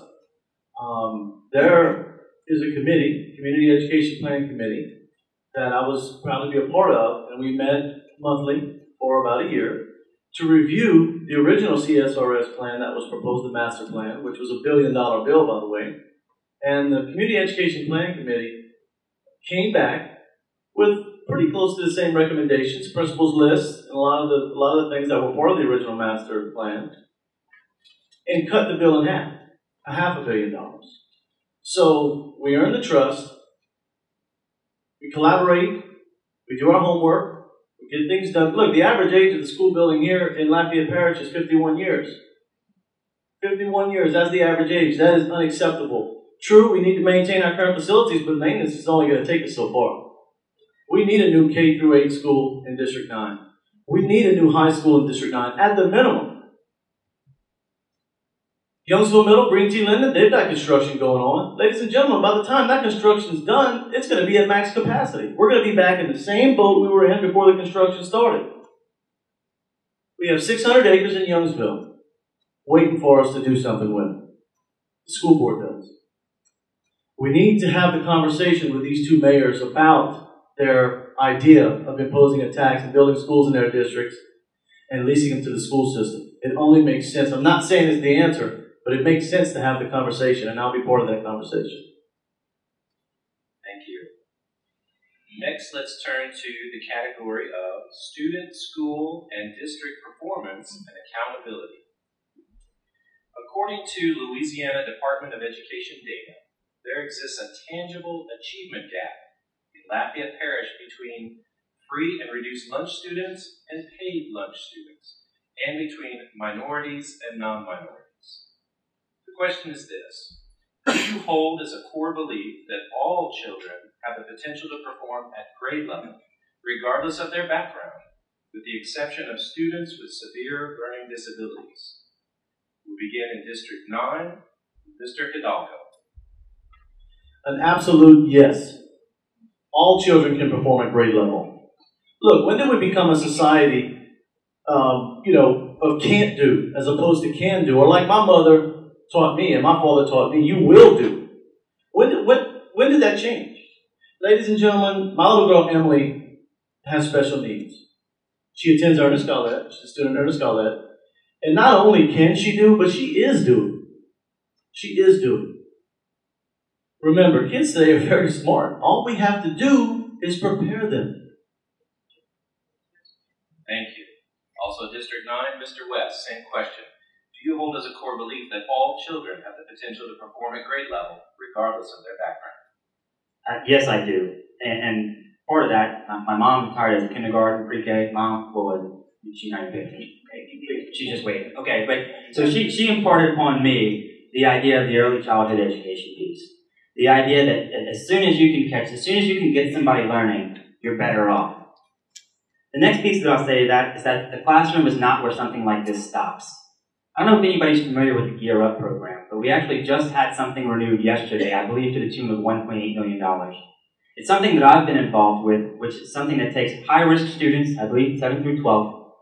there is a committee, Community Education Planning Committee, that I was proud to be a part of, and we met monthly for about a year to review the original CSRS plan that was proposed, the master plan, which was $1 billion bill, by the way. And the Community Education Planning Committee came back with pretty close to the same recommendations, principles list, and a lot of the things that were part of the original master plan, and cut the bill in half, $500 million. So we earn the trust, we collaborate, we do our homework, we get things done. Look, the average age of the school building here in Lafayette Parish is 51 years. 51 years, that's the average age. That is unacceptable. True, we need to maintain our current facilities, but maintenance is only going to take us so far. We need a new K-8 school in District 9. We need a new high school in District 9, at the minimum. Youngsville Middle, Green Tea Linden, they've got construction going on. Ladies and gentlemen, by the time that construction's done, it's going to be at max capacity. We're going to be back in the same boat we were in before the construction started. We have 600 acres in Youngsville waiting for us to do something with. The school board does. We need to have the conversation with these two mayors about their idea of imposing a tax and building schools in their districts and leasing them to the school system. It only makes sense. I'm not saying it's the answer, but it makes sense to have the conversation, and I'll be part of that conversation. Thank you. Next, let's turn to the category of student, school, and district performance and accountability. According to Louisiana Department of Education data, there exists a tangible achievement gap in Lafayette Parish between free and reduced lunch students and paid lunch students, and between minorities and non-minorities. The question is this: do you hold as a core belief that all children have the potential to perform at grade level, regardless of their background, with the exception of students with severe learning disabilities? We'll begin in District 9, Mr. Hidalgo. An absolute yes. All children can perform at grade level. Look, when did we become a society, of can't do as opposed to can do? Or like my mother taught me and my father taught me, you will do. When did that change? Ladies and gentlemen, my little girl Emily has special needs. She attends Ernest Scarlett. She's a student at Ernest Scarlett. And not only can she do, but she is doing. She is doing. Remember, kids today are very smart. All we have to do is prepare them. Thank you. Also, District 9, Mr. West, same question. Do you hold as a core belief that all children have the potential to perform at grade level, regardless of their background? Yes, I do. And part of that, my mom retired as a kindergarten, pre-K. Mom, what was it? She's not even she's just waiting. Okay, but so she imparted upon me the idea of the early childhood education piece. The idea that as soon as you can get somebody learning, you're better off. The next piece that I'll say to that is that the classroom is not where something like this stops. I don't know if anybody's familiar with the Gear Up program, but we actually just had something renewed yesterday, I believe to the tune of $1.8 million. It's something that I've been involved with, which is something that takes high-risk students, I believe 7 through 12,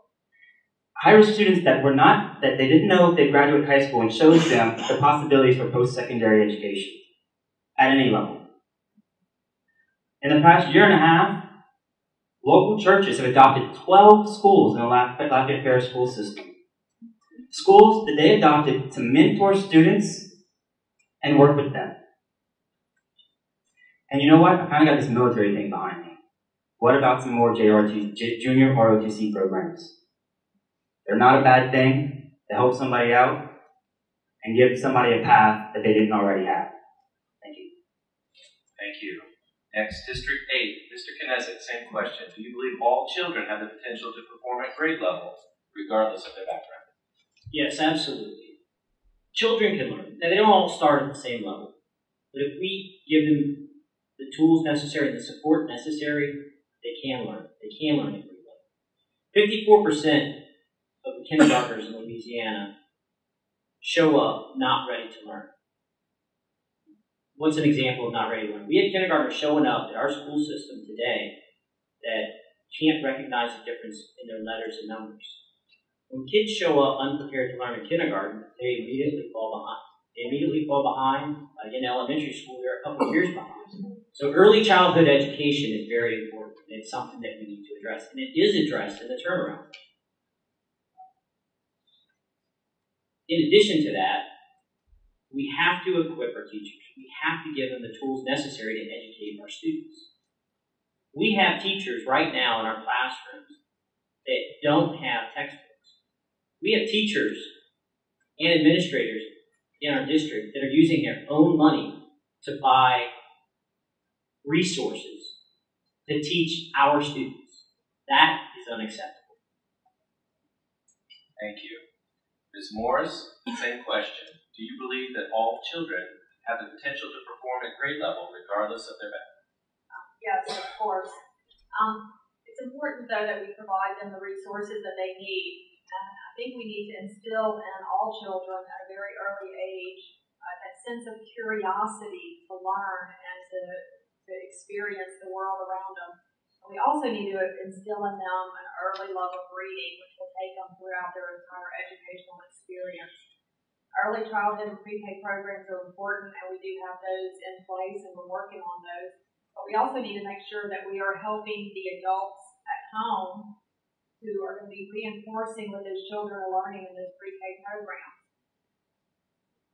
high-risk students that they didn't know if they'd graduate high school, and shows them the possibilities for post-secondary education at any level. In the past year and a half, local churches have adopted 12 schools in the Lafayette Parish school system. Schools that they adopted to mentor students and work with them. And you know what? I kind of got this military thing behind me. What about some more junior ROTC programs? They're not a bad thing to help somebody out and give somebody a path that they didn't already have. Thank you. Thank you. Next, District 8, Mr. Knesset, same question. Do you believe all children have the potential to perform at grade level, regardless of their background? Yes, absolutely. Children can learn. Now, they don't all start at the same level. But if we give them the tools necessary and the support necessary, they can learn. They can learn at grade level. 54% of the kindergartners in Louisiana show up not ready to learn. What's an example of not ready to learn? We had kindergartners showing up at our school system today that can't recognize the difference in their letters and numbers. When kids show up unprepared to learn in kindergarten, they immediately fall behind. In elementary school, they're a couple of years behind. So early childhood education is very important. It's something that we need to address, and it is addressed in the turnaround. In addition to that, we have to equip our teachers. We have to give them the tools necessary to educate our students. We have teachers right now in our classrooms that don't have textbooks. We have teachers and administrators in our district that are using their own money to buy resources to teach our students. That is unacceptable. Thank you. Ms. Morris, same question. Do you believe that all children have the potential to perform at grade level regardless of their background? Yes, of course. It's important, though, that we provide them the resources that they need. And I think we need to instill in all children at a very early age that sense of curiosity to learn and to experience the world around them. And we also need to instill in them an early love of reading, which will take them throughout their entire educational experience. Early childhood and pre-K programs are important, and we do have those in place, and we're working on those. But we also need to make sure that we are helping the adults at home who are going to be reinforcing what those children are learning in those pre-K programs.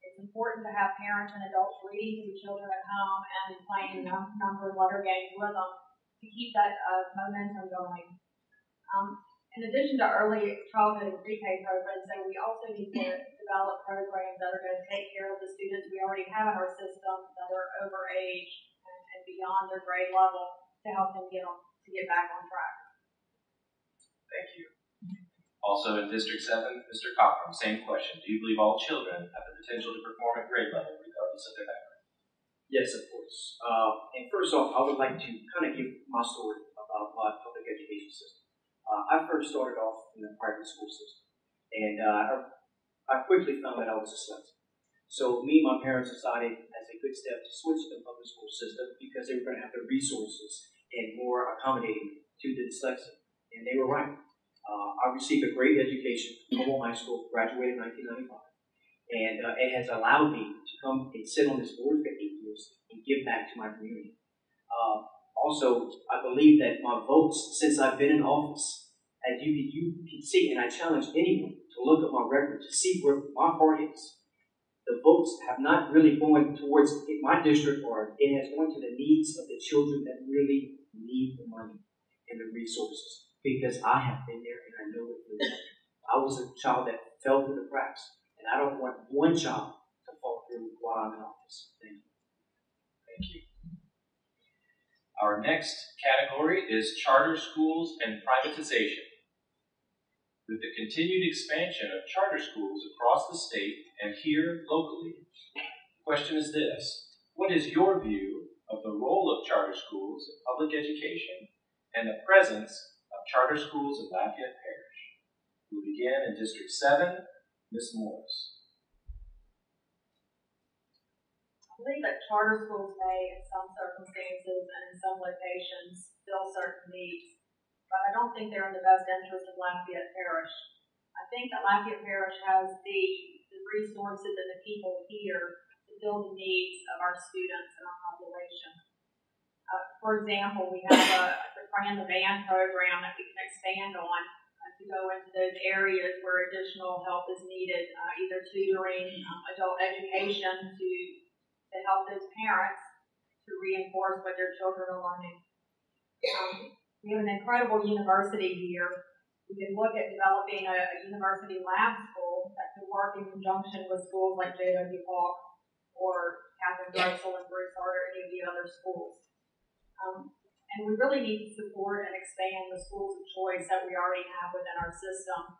It's important to have parents and adults reading to the children at home and playing number and letter games with them to keep that momentum going. In addition to early childhood and pre-K programs, so we also need to develop programs that are going to take care of the students we already have in our system that are over age and beyond their grade level to help them get back on track. Thank you. Also in District 7, Mr. Cochran, same question. Do you believe all children have the potential to perform at grade level regardless of their background? Yes, of course. And first off, I would like to kind of give my story about my public education system. I first started off in the private school system, and I quickly found that I was dyslexic. So me and my parents decided as a good step to switch to the public school system because they were going to have the resources and more accommodating to the dyslexic. And they were right. I received a great education from Humboldt High School, graduated in 1995. And it has allowed me to come and sit on this board for 8 years and give back to my community. Also, I believe that my votes since I've been in office, as you can see, and I challenge anyone to look at my record to see where my heart is. The votes have not really gone towards my district, or it has gone to the needs of the children that really need the money and the resources. Because I have been there and I know it really well. I was a child that fell through the cracks, and I don't want one child to fall through while I'm in office. Thank you. Thank you. Our next category is charter schools and privatization. With the continued expansion of charter schools across the state and here locally, the question is this: what is your view of the role of charter schools in public education and the presence of charter schools in Lafayette Parish? We'll begin in District 7, Ms. Morris. I believe that charter schools may, in some circumstances and in some locations, fill certain needs, but I don't think they're in the best interest of Lafayette Parish. I think that Lafayette Parish has the resources and the people here to fill the needs of our students and our population. For example, we have the Friend the Band program that we can expand on to go into those areas where additional help is needed, either tutoring, adult education to help those parents to reinforce what their children are learning. We have an incredible university here. We can look at developing a university lab school that could work in conjunction with schools like J.W. Hawk or Catherine Drexel and Bruce Hart or any of the other schools. And we really need to support and expand the schools of choice that we already have within our system.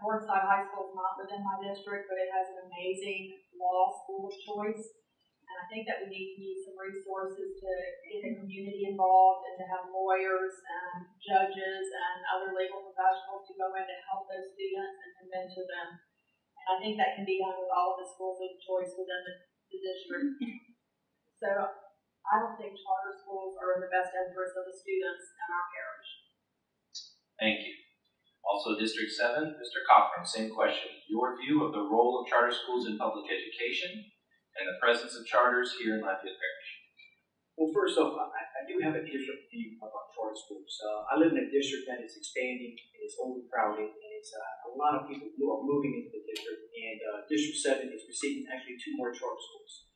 Northside High School is not within my district, but it has an amazing law school of choice. And I think that we need to use some resources to get the community involved and to have lawyers and judges and other legal professionals to go in to help those students and to mentor them. And I think that can be done with all of the schools of choice within the district. So I don't think charter schools are in the best interest of the students in our parish. Thank you. Also, District 7, Mr. Cochran, same question. Your view of the role of charter schools in public education and the presence of charters here in Lafayette Parish? Well, first off, I do have a different view about charter schools. I live in a district that is expanding, and it's overcrowded, and it's a lot of people who are moving into the district, and District 7 is receiving actually 2 more charter schools.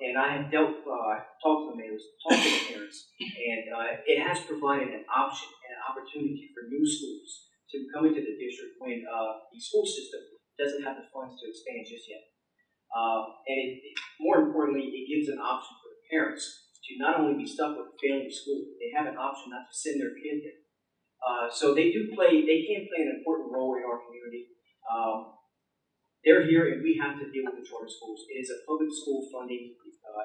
And I have talked to the mayors, talked to the parents, and it has provided an option and an opportunity for new schools to come into the district when the school system doesn't have the funds to expand just yet. And more importantly, it gives an option for the parents to not only be stuck with a failing school, they have an option not to send their kid there. So they can play an important role in our community. They're here and we have to deal with the charter schools. It is a public school funding.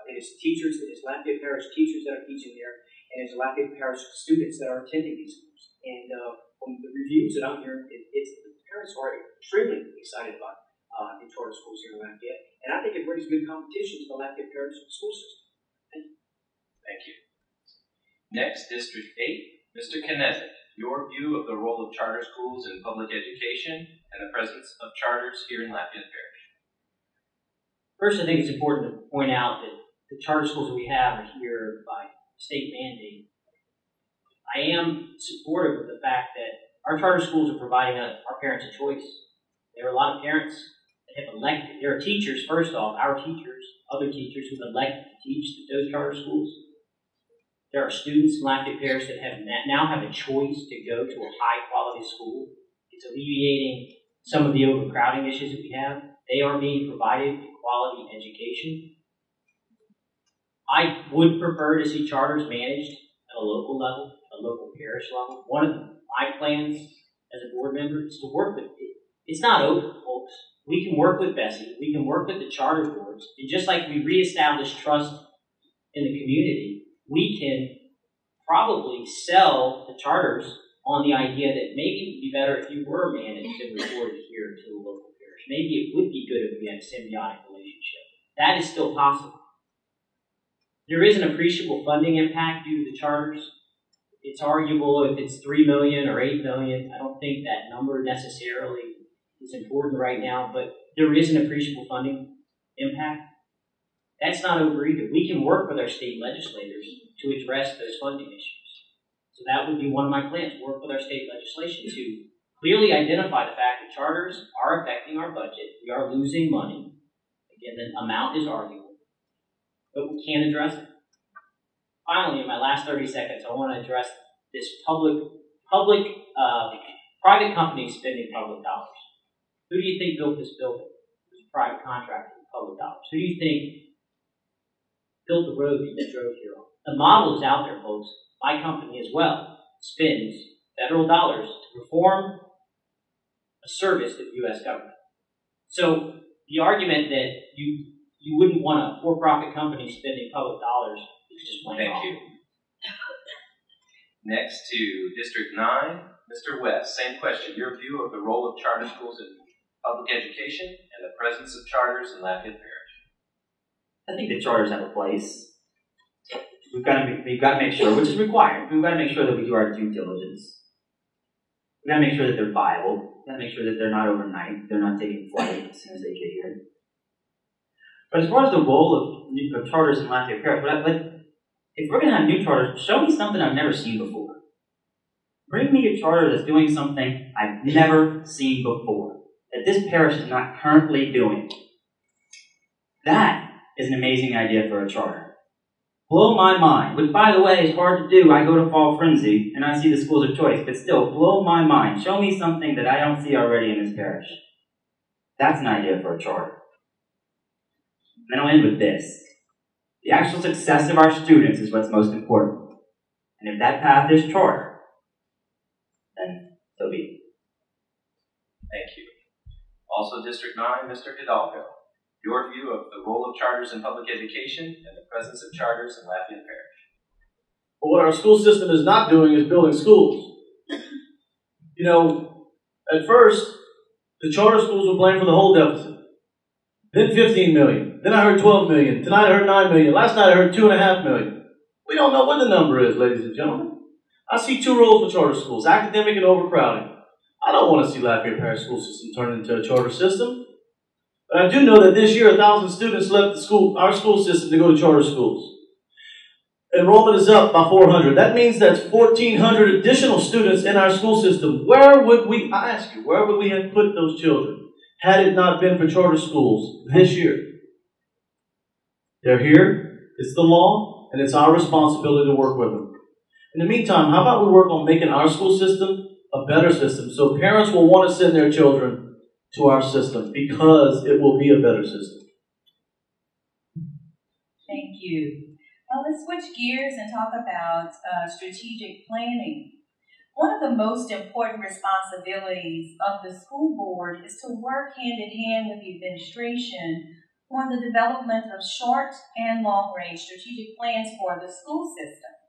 It is teachers, it is Lafayette Parish teachers that are teaching there, and it's Lafayette Parish students that are attending these schools. And from the reviews that I'm hearing, the parents are extremely excited about the charter schools here in Lafayette. And I think it brings good competition to the Lafayette Parish school system. Thank you. Thank you. Next, District 8, Mr. Kneset, your view of the role of charter schools in public education and the presence of charters here in Lafayette Parish. First, I think it's important to point out that the charter schools that we have are here by state mandate. I am supportive of the fact that our charter schools are providing our parents a choice. There are a lot of parents that have elected. There are teachers, first off, our teachers, other teachers who have elected to teach at those charter schools. There are students in Lafayette Parish that now have a choice to go to a high-quality school. It's alleviating some of the overcrowding issues that we have. They are being provided a quality education. I would prefer to see charters managed at a local level, a local parish level. One of my plans as a board member is to work with it. It's not over, folks. We can work with Bessie. We can work with the charter boards. And just like we reestablish trust in the community, we can probably sell the charters on the idea that maybe it would be better if you were managed and reported here to the local parish. Maybe it would be good if we had a symbiotic relationship. That is still possible. There is an appreciable funding impact due to the charters. It's arguable if it's $3 million or $8 million. I don't think that number necessarily is important right now, but there is an appreciable funding impact. That's not over either. We can work with our state legislators to address those funding issues. So that would be one of my plans, work with our state legislation to clearly identify the fact that charters are affecting our budget. We are losing money. Again, the amount is arguable, but we can address it. Finally, in my last 30 seconds, I want to address this private companies spending public dollars. Who do you think built this building? It was a private contractor with public dollars. Who do you think built the road that you drove here on? The model is out there, folks. My company as well spends federal dollars to perform a service to the U.S. government. So the argument that you wouldn't want a for-profit company spending public dollars is just plain wrong. Thank you. Next to District 9, Mr. West. Same question. Your view of the role of charter schools in public education and the presence of charters in Lafayette Parish. I think the charters have a place. We've got to make sure, which is required. We've got to make sure that we do our due diligence. We've got to make sure that they're viable. We've got to make sure that they're not overnight. They're not taking flight as soon as they get here. But as far as the role of charters in Lafayette Parish, if we're going to have new charters, show me something I've never seen before. Bring me a charter that's doing something I've never seen before, that this parish is not currently doing. That is an amazing idea for a charter. Blow my mind, which, by the way, is hard to do. I go to Fall Frenzy, and I see the schools of choice, but still, blow my mind. Show me something that I don't see already in this parish. That's an idea for a charter. And I'll end with this. The actual success of our students is what's most important. And if that path is charter, then so be it. Thank you. Also, District 9, Mr. Hidalgo. Your view of the role of charters in public education and the presence of charters in Lafayette Parish. But what our school system is not doing is building schools. You know, at first, the charter schools were blamed for the whole deficit. Then 15 million. Then I heard 12 million. Tonight I heard 9 million. Last night I heard 2.5 million. We don't know what the number is, ladies and gentlemen. I see two roles for charter schools, academic and overcrowding. I don't want to see Lafayette Parish school system turn into a charter system. But I do know that this year 1,000 students left our school system to go to charter schools. Enrollment is up by 400. That means that's 1,400 additional students in our school system. Where would we, I ask you, where would we have put those children had it not been for charter schools this year? They're here, it's the law, and it's our responsibility to work with them. In the meantime, how about we work on making our school system a better system so parents will want to send their children to our system because it will be a better system. Thank you. Well, let's switch gears and talk about strategic planning. One of the most important responsibilities of the school board is to work hand in hand with the administration on the development of short and long-range strategic plans for the school system.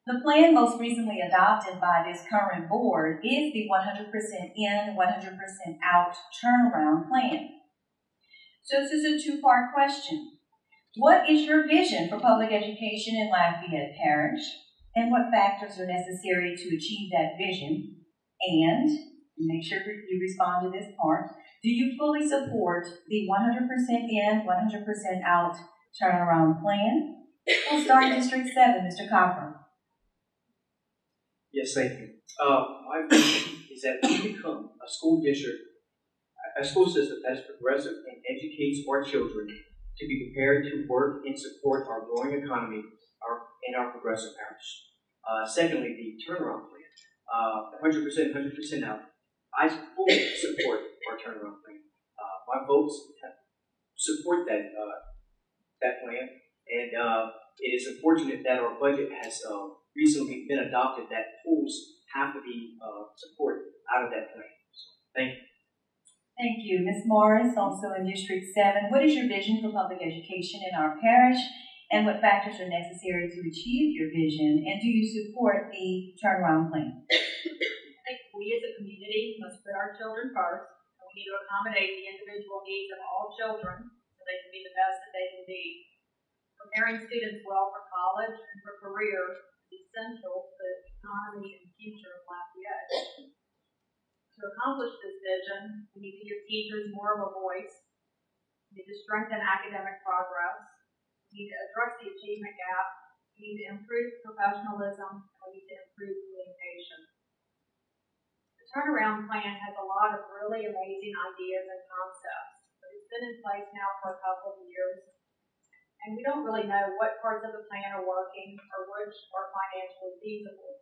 The plan most recently adopted by this current board is the 100% in, 100% out turnaround plan. So this is a two-part question. What is your vision for public education in Lafayette Parish, and what factors are necessary to achieve that vision? And make sure you respond to this part. Do you fully support the 100% in, 100% out turnaround plan? We'll start in District 7, Mr. Cochran. Yes, thank you. My vision is that we become a school district, a school system that is progressive and educates our children to be prepared to work and support our growing economy in our progressive parish. Secondly, the turnaround plan, 100%, 100% out. I fully support our turnaround plan. My votes support that plan, and it is unfortunate that our budget has recently been adopted that pulls have to be supported out of that plan. So, thank you. Thank you. Ms. Morris, also in District 7, what is your vision for public education in our parish, and what factors are necessary to achieve your vision, and do you support the turnaround plan? I think we as a community must put our children first, and we need to accommodate the individual needs of all children so they can be the best that they can be. Preparing students well for college and for careers is essential to the economy and future of Lafayette. To accomplish this vision, we need to give teachers more of a voice. We need to strengthen academic progress. We need to address the achievement gap. We need to improve professionalism. And we need to improve communication. The turnaround plan has a lot of really amazing ideas and concepts, but it's been in place now for a couple of years. And we don't really know what parts of the plan are working or which are financially feasible.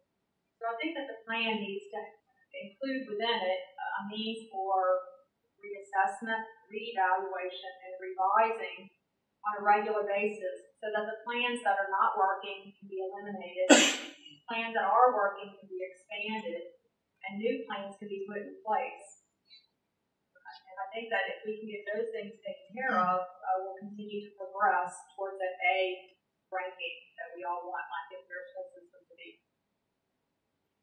So I think that the plan needs to include within it a means for reassessment, reevaluation, and revising on a regular basis so that the plans that are not working can be eliminated, plans that are working can be expanded, and new plans can be put in place. And I think that if we can get those things taken care of, we'll continue to progress towards that A ranking that we all want Lafayette Parish School System to be.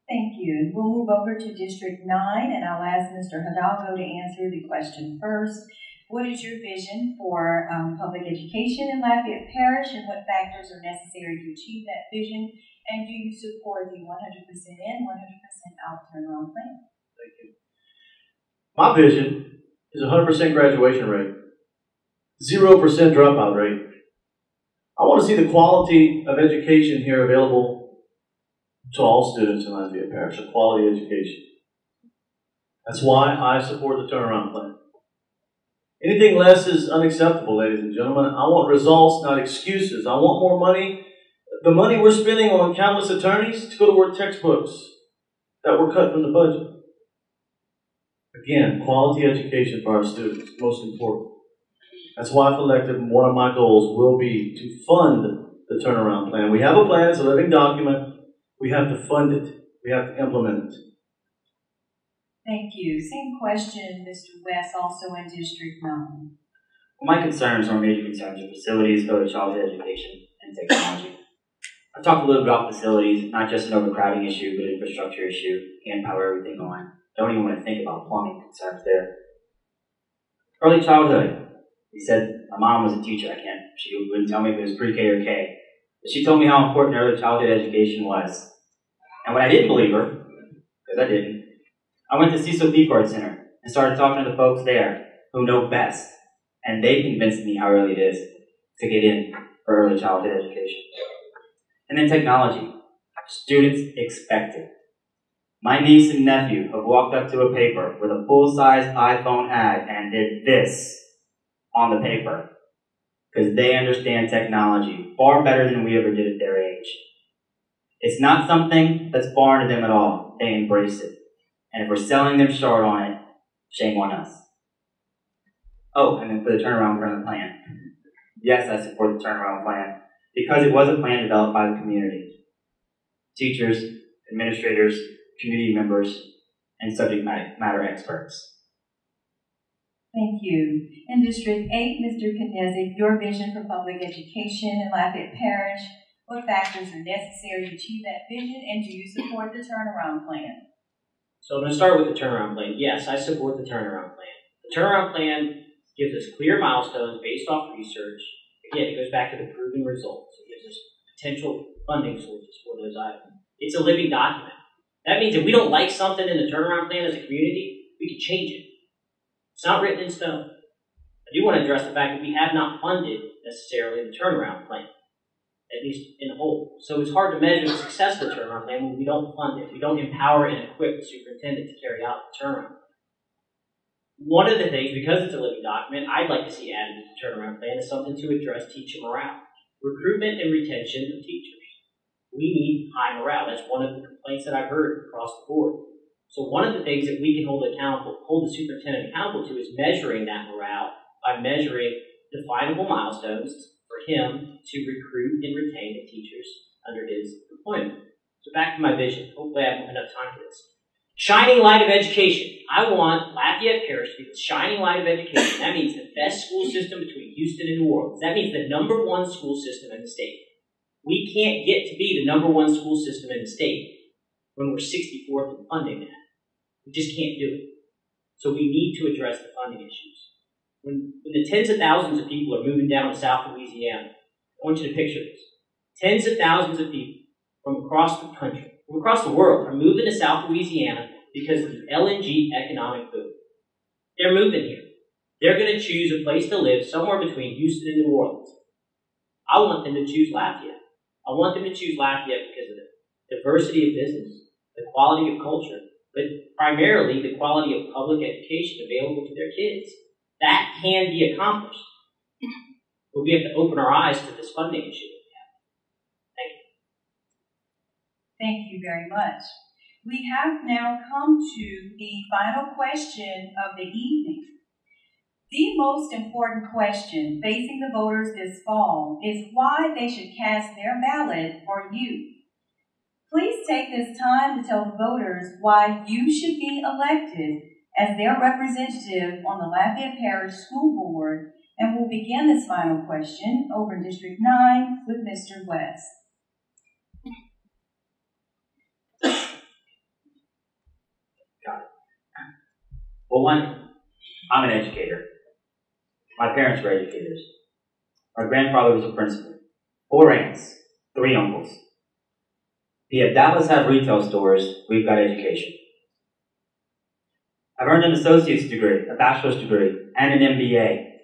Thank you. We'll move over to District 9, and I'll ask Mr. Hidalgo to answer the question first. What is your vision for public education in Lafayette Parish, and what factors are necessary to achieve that vision? And do you support the 100% in, 100% out turnaround plan? Thank you. My vision is 100% graduation rate, 0% dropout rate. I want to see the quality of education here available to all students in Lafayette Parish, a quality education. That's why I support the turnaround plan. Anything less is unacceptable, ladies and gentlemen. I want results, not excuses. I want more money. The money we're spending on countless attorneys to go to work textbooks that were cut from the budget. Again, quality education for our students, most important. That's why I've elected one of my goals will be to fund the turnaround plan. We have a plan, it's a living document. We have to fund it. We have to implement it. Thank you. Same question, Mr. West, also in District 9. Well, my concerns or major concerns are facilities, early childhood education, and technology. I've talked a little bit about facilities, not just an overcrowding issue, but an infrastructure issue, and power everything on. Don't even want to think about plumbing concerns there. Early childhood. He said my mom was a teacher. She wouldn't tell me if it was pre-K or K. But she told me how important early childhood education was. And when I didn't believe her, because I didn't, I went to Cecil Pequard Center and started talking to the folks there who know best. And they convinced me how early it is to get in for early childhood education. And then technology. Students expect it. My niece and nephew have walked up to a paper with a full-size iPhone ad and did this on the paper because they understand technology far better than we ever did at their age. It's not something that's foreign to them at all. They embrace it. And if we're selling them short on it, shame on us. Oh, and then for the turnaround plan. Yes, I support the turnaround plan because it was a plan developed by the community. Teachers, administrators, community members, and subject matter experts. Thank you. In District 8, Mr. Knezik, your vision for public education in Lafayette Parish, what factors are necessary to achieve that vision, and do you support the turnaround plan? So I'm going to start with the turnaround plan. Yes, I support the turnaround plan. The turnaround plan gives us clear milestones based off research. Again, it goes back to the proven results. It gives us potential funding sources for those items. It's a living document. That means if we don't like something in the turnaround plan as a community, we can change it. It's not written in stone. I do want to address the fact that we have not funded necessarily the turnaround plan, at least in whole. So it's hard to measure the success of the turnaround plan when we don't fund it. We don't empower and equip the superintendent to carry out the turnaround plan. One of the things, because it's a living document, I'd like to see added to the turnaround plan is something to address teacher morale. Recruitment and retention of teachers. We need high morale. That's one of the complaints that I've heard across the board. So one of the things that we can hold the superintendent accountable to is measuring that morale by measuring definable milestones for him to recruit and retain the teachers under his employment. So back to my vision. Hopefully I have enough time for this. Shining light of education. I want Lafayette Parish to be the shining light of education. That means the best school system between Houston and New Orleans. That means the #1 school system in the state. We can't get to be the #1 school system in the state when we're 64th in funding that. We just can't do it. So we need to address the funding issues. When the tens of thousands of people are moving down to South Louisiana, I want you to picture this. Tens of thousands of people from across the country, from across the world, are moving to South Louisiana because of the LNG economic boom. They're moving here. They're going to choose a place to live somewhere between Houston and New Orleans. I want them to choose Lafayette. I want them to choose Lafayette because of the diversity of business, the quality of culture, but primarily the quality of public education available to their kids. That can be accomplished. But we have to open our eyes to this funding issue. Thank you. Thank you very much. We have now come to the final question of the evening. The most important question facing the voters this fall is why they should cast their ballot for you. Please take this time to tell the voters why you should be elected as their representative on the Lafayette Parish School Board, and we'll begin this final question over in District 9 with Mr. West. Got it. Well, one, I'm an educator. My parents were educators. My grandfather was a principal. 4 aunts, 3 uncles. The Dallas have retail stores, we've got education. I've earned an associate's degree, a bachelor's degree, and an MBA,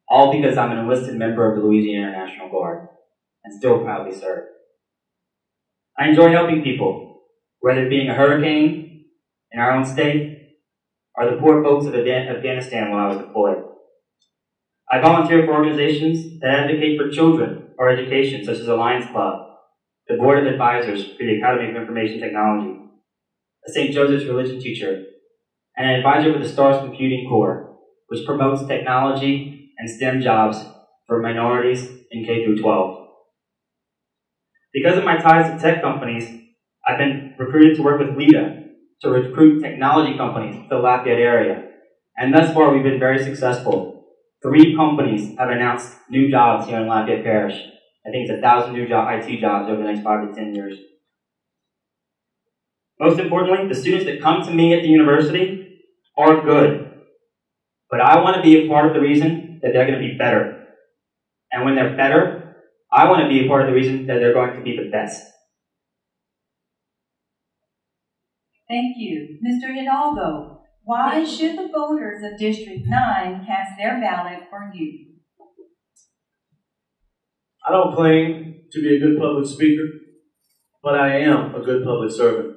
all because I'm an enlisted member of the Louisiana National Guard, and still proudly serve. I enjoy helping people, whether it being a hurricane in our own state, or the poor folks of Afghanistan while I was deployed. I volunteer for organizations that advocate for children or education, such as the Lions Club, the Board of Advisors for the Academy of Information Technology, a St. Joseph's religion teacher, and an advisor for the STARS Computing Corps, which promotes technology and STEM jobs for minorities in K through 12. Because of my ties to tech companies, I've been recruited to work with LEDA to recruit technology companies to the Lafayette area, and thus far we've been very successful. 3 companies have announced new jobs here in Lafayette Parish. I think it's 1,000 new IT jobs over the next 5 to 10 years. Most importantly, the students that come to me at the university are good. But I want to be a part of the reason that they're going to be better. And when they're better, I want to be a part of the reason that they're going to be the best. Thank you. Mr. Hidalgo, why should the voters of District 9 cast their ballot for you? I don't claim to be a good public speaker, but I am a good public servant.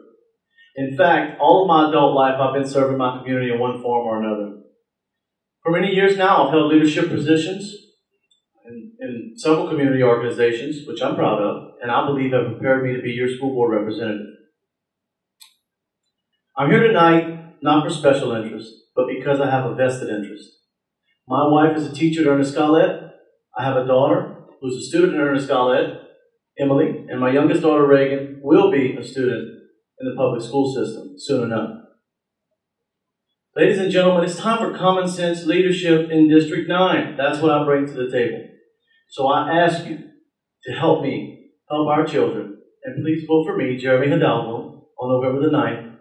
In fact, all of my adult life, I've been serving my community in one form or another. For many years now, I've held leadership positions in several community organizations, which I'm proud of, and I believe have prepared me to be your school board representative. I'm here tonight not for special interest, but because I have a vested interest. My wife is a teacher at Ernest Scollett. I have a daughter who's a student at Ernest Scollett, Emily, and my youngest daughter, Reagan, will be a student in the public school system soon enough. Ladies and gentlemen, it's time for common sense leadership in District 9. That's what I bring to the table. So I ask you to help me, help our children, and please vote for me, Jeremy Hidalgo, on November the 9th.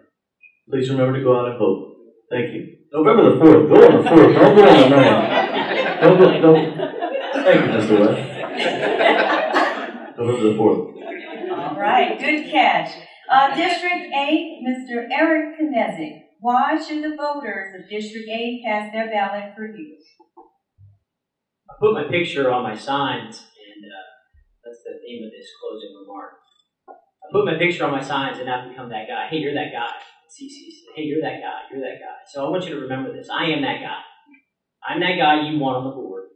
Please remember to go out and vote. Thank you. November the 4th. Go on the 4th. Don't go on the 9th. Don't. Thank you, Mr. West. November the 4th. All right, good catch. District 8, Mr. Eric Knezik. Why should the voters of District 8 cast their ballot for you? I put my picture on my signs, and that's the theme of this closing remark. I put my picture on my signs, and I've become that guy. Hey, you're that guy. Hey, you're that guy. You're that guy. So I want you to remember this. I am that guy. I'm that guy you want on the board.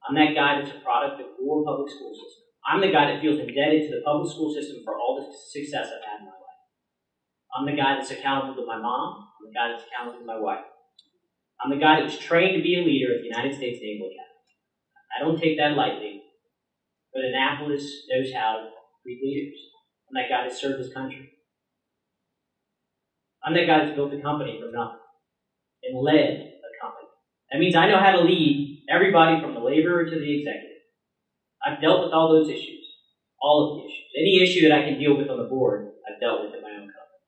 I'm that guy that's a product of your public school system. I'm the guy that feels indebted to the public school system for all the success I've had in my life. I'm the guy that's accountable to my mom. I'm the guy that's accountable to my wife. I'm the guy that was trained to be a leader at the United States Naval Academy. I don't take that lightly, but Annapolis knows how to breed leaders. I'm I'm that guy that served his country. I'm that guy that's built a company from nothing and led a company. That means I know how to lead everybody from the laborer to the executive. I've dealt with all those issues, all of the issues. Any issue that I can deal with on the board, I've dealt with in my own company.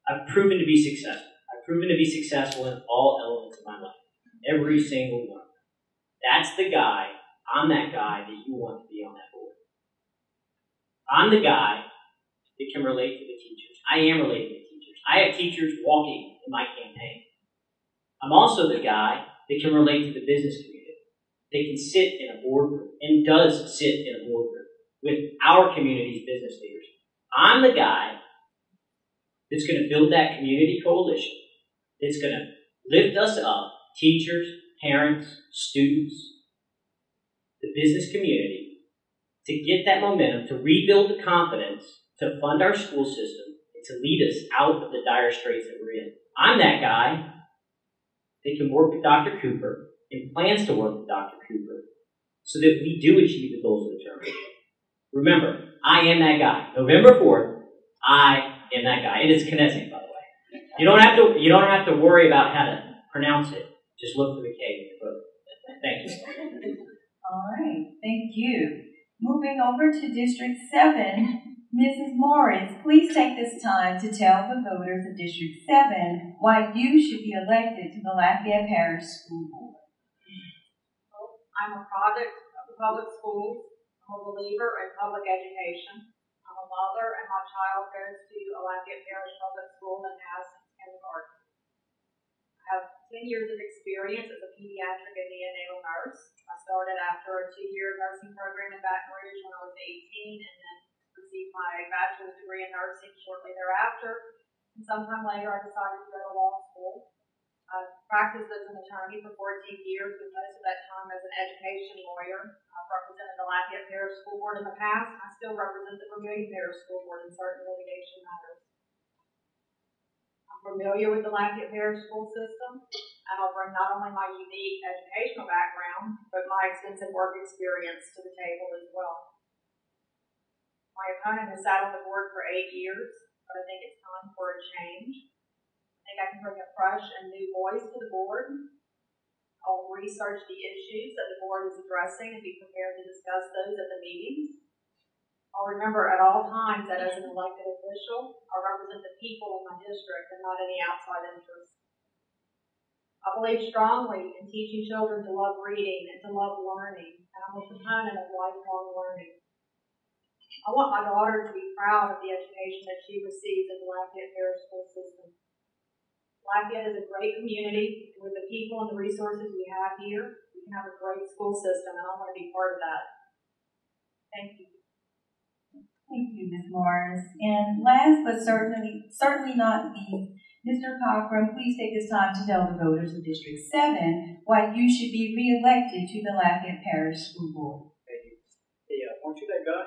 I've proven to be successful. I've proven to be successful in all elements of my life. Every single one. That's the guy, I'm that guy that you want to be on that board. I'm the guy that can relate to the teachers. I am relating to teachers. I have teachers walking in my campaign. I'm also the guy that can relate to the business community. That can sit in a boardroom and does sit in a boardroom with our community's business leaders. I'm the guy that's going to build that community coalition. That's going to lift us up, teachers, parents, students, the business community, to get that momentum, to rebuild the confidence, to fund our school system, and to lead us out of the dire straits that we're in. I'm that guy that can work with Dr. Cooper and plans to work with Dr. Cooper so that we do achieve the goals of the term. Remember, I am that guy. November 4th, I am that guy. It is Knesset, by the way. You don't have to worry about how to pronounce it. Just look for the K in your book. Thank you. All right, thank you. Moving over to District 7, Mrs. Morris, please take this time to tell the voters of District 7 why you should be elected to the Lafayette Parish School Board. I'm a product of the public schools. I'm a believer in public education. I'm a mother, and my child goes to a Lafayette Parish public school and has since kindergarten. I have 10 years of experience as a pediatric and neonatal nurse. I started after a 2-year nursing program in Baton Rouge when I was 18, and then received my bachelor's degree in nursing shortly thereafter. And sometime later, I decided to go to law school. I've practiced as an attorney for 14 years, and most of that time as an education lawyer. I've represented the Lafayette Parish School Board in the past, and I still represent the Vermilion Parish School Board in certain litigation matters. I'm familiar with the Lafayette Parish school system, and I'll bring not only my unique educational background, but my extensive work experience to the table as well. My opponent has sat on the board for 8 years, but I think it's time for a change. I think I can bring a fresh and new voice to the board. I'll research the issues that the board is addressing and be prepared to discuss those at the meetings. I'll remember at all times that as an elected official, I represent the people in my district and not any outside interests. I believe strongly in teaching children to love reading and to love learning, and I'm a proponent of lifelong learning. I want my daughter to be proud of the education that she receives in the Lafayette Parish school system. Lafayette is a great community, and with the people and the resources we have here, we can have a great school system, and I want to be part of that. Thank you. Thank you, Ms. Morris. And last but certainly not least, Mr. Cochran, please take this time to tell the voters of District 7 why you should be re-elected to the Lafayette Parish School Board. Thank you. Hey, aren't you that guy?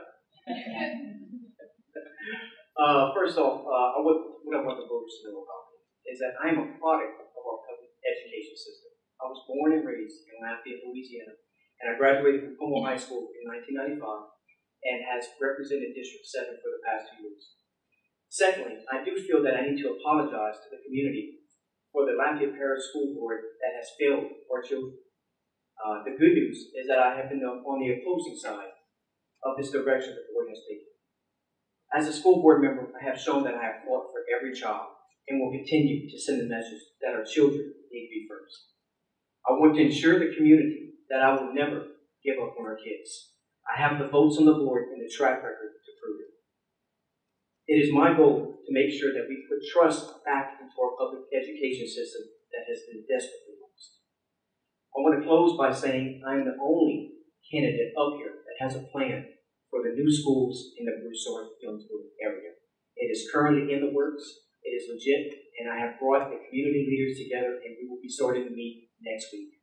First off, what I want the voters to know about me is that I am a product of our public education system. I was born and raised in Lafayette, Louisiana, and I graduated from Como High School in 1995 and has represented District 7 for the past 2 years. Secondly, I do feel that I need to apologize to the community for the Lafayette Parish School Board that has failed our children. The good news is that I have been on the opposing side of this direction the board has taken. As a school board member, I have shown that I have fought for every child and will continue to send the message that our children need to be first. I want to ensure the community that I will never give up on our kids. I have the votes on the board and the track record to prove it. It is my goal to make sure that we put trust back into our public education system that has been desperately lost. I want to close by saying I am the only candidate up here that has a plan for the new schools in the Broussard-Youngsville area. It is currently in the works, it is legit, and I have brought the community leaders together, and we will be starting to meet next week.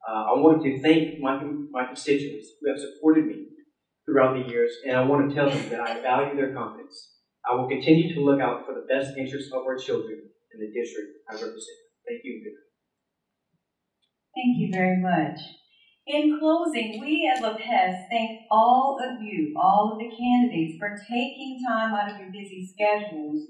I want to thank my constituents who have supported me throughout the years, and I want to tell them that I value their confidence. I will continue to look out for the best interests of our children in the district I represent. Thank you. Thank you very much. In closing, we at LAPESC thank all of you, all of the candidates, for taking time out of your busy schedules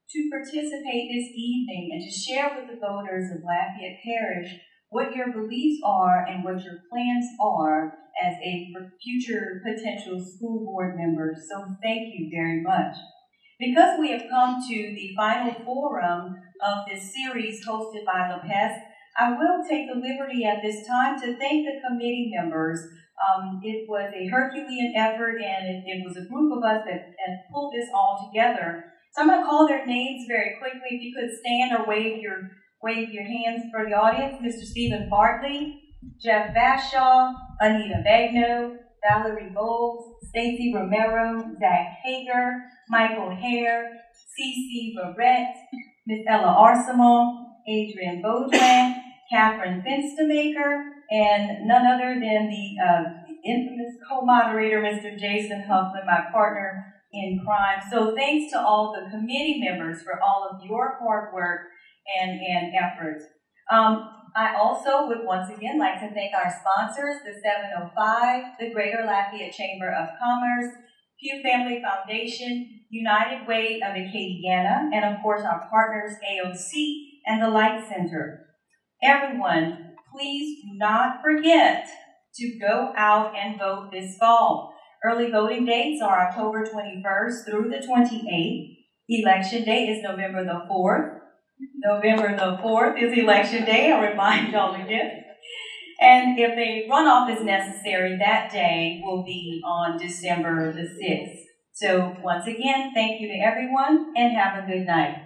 to participate this evening and to share with the voters of Lafayette Parish what your beliefs are and what your plans are as a future potential school board member. So thank you very much. Because we have come to the final forum of this series hosted by LAPESC, I will take the liberty at this time to thank the committee members. It was a Herculean effort, and it was a group of us that pulled this all together. So I'm going to call their names very quickly. If you could stand or wave your hands for the audience. Mr. Stephen Bartley, Jeff Bashaw, Anita Bagno, Valerie Bowles, Stacy Romero, Zach Hager, Michael Hare, C.C. Barrett, Ms. Ella Arsenal, Adrian Baudouin, Catherine Finstamaker, and none other than the infamous co-moderator, Mr. Jason Huffman, my partner in crime. So thanks to all the committee members for all of your hard work and efforts. I also would once again like to thank our sponsors, the 705, the Greater Lafayette Chamber of Commerce, Pew Family Foundation, United Way of Acadiana, and of course our partners AOC and the Light Center. Everyone, please do not forget to go out and vote this fall. Early voting dates are October 21st through the 28th. Election day is November the 4th. November the 4th is Election Day, I'll remind y'all again. And if a runoff is necessary, that day will be on December the 6th. So once again, thank you to everyone and have a good night.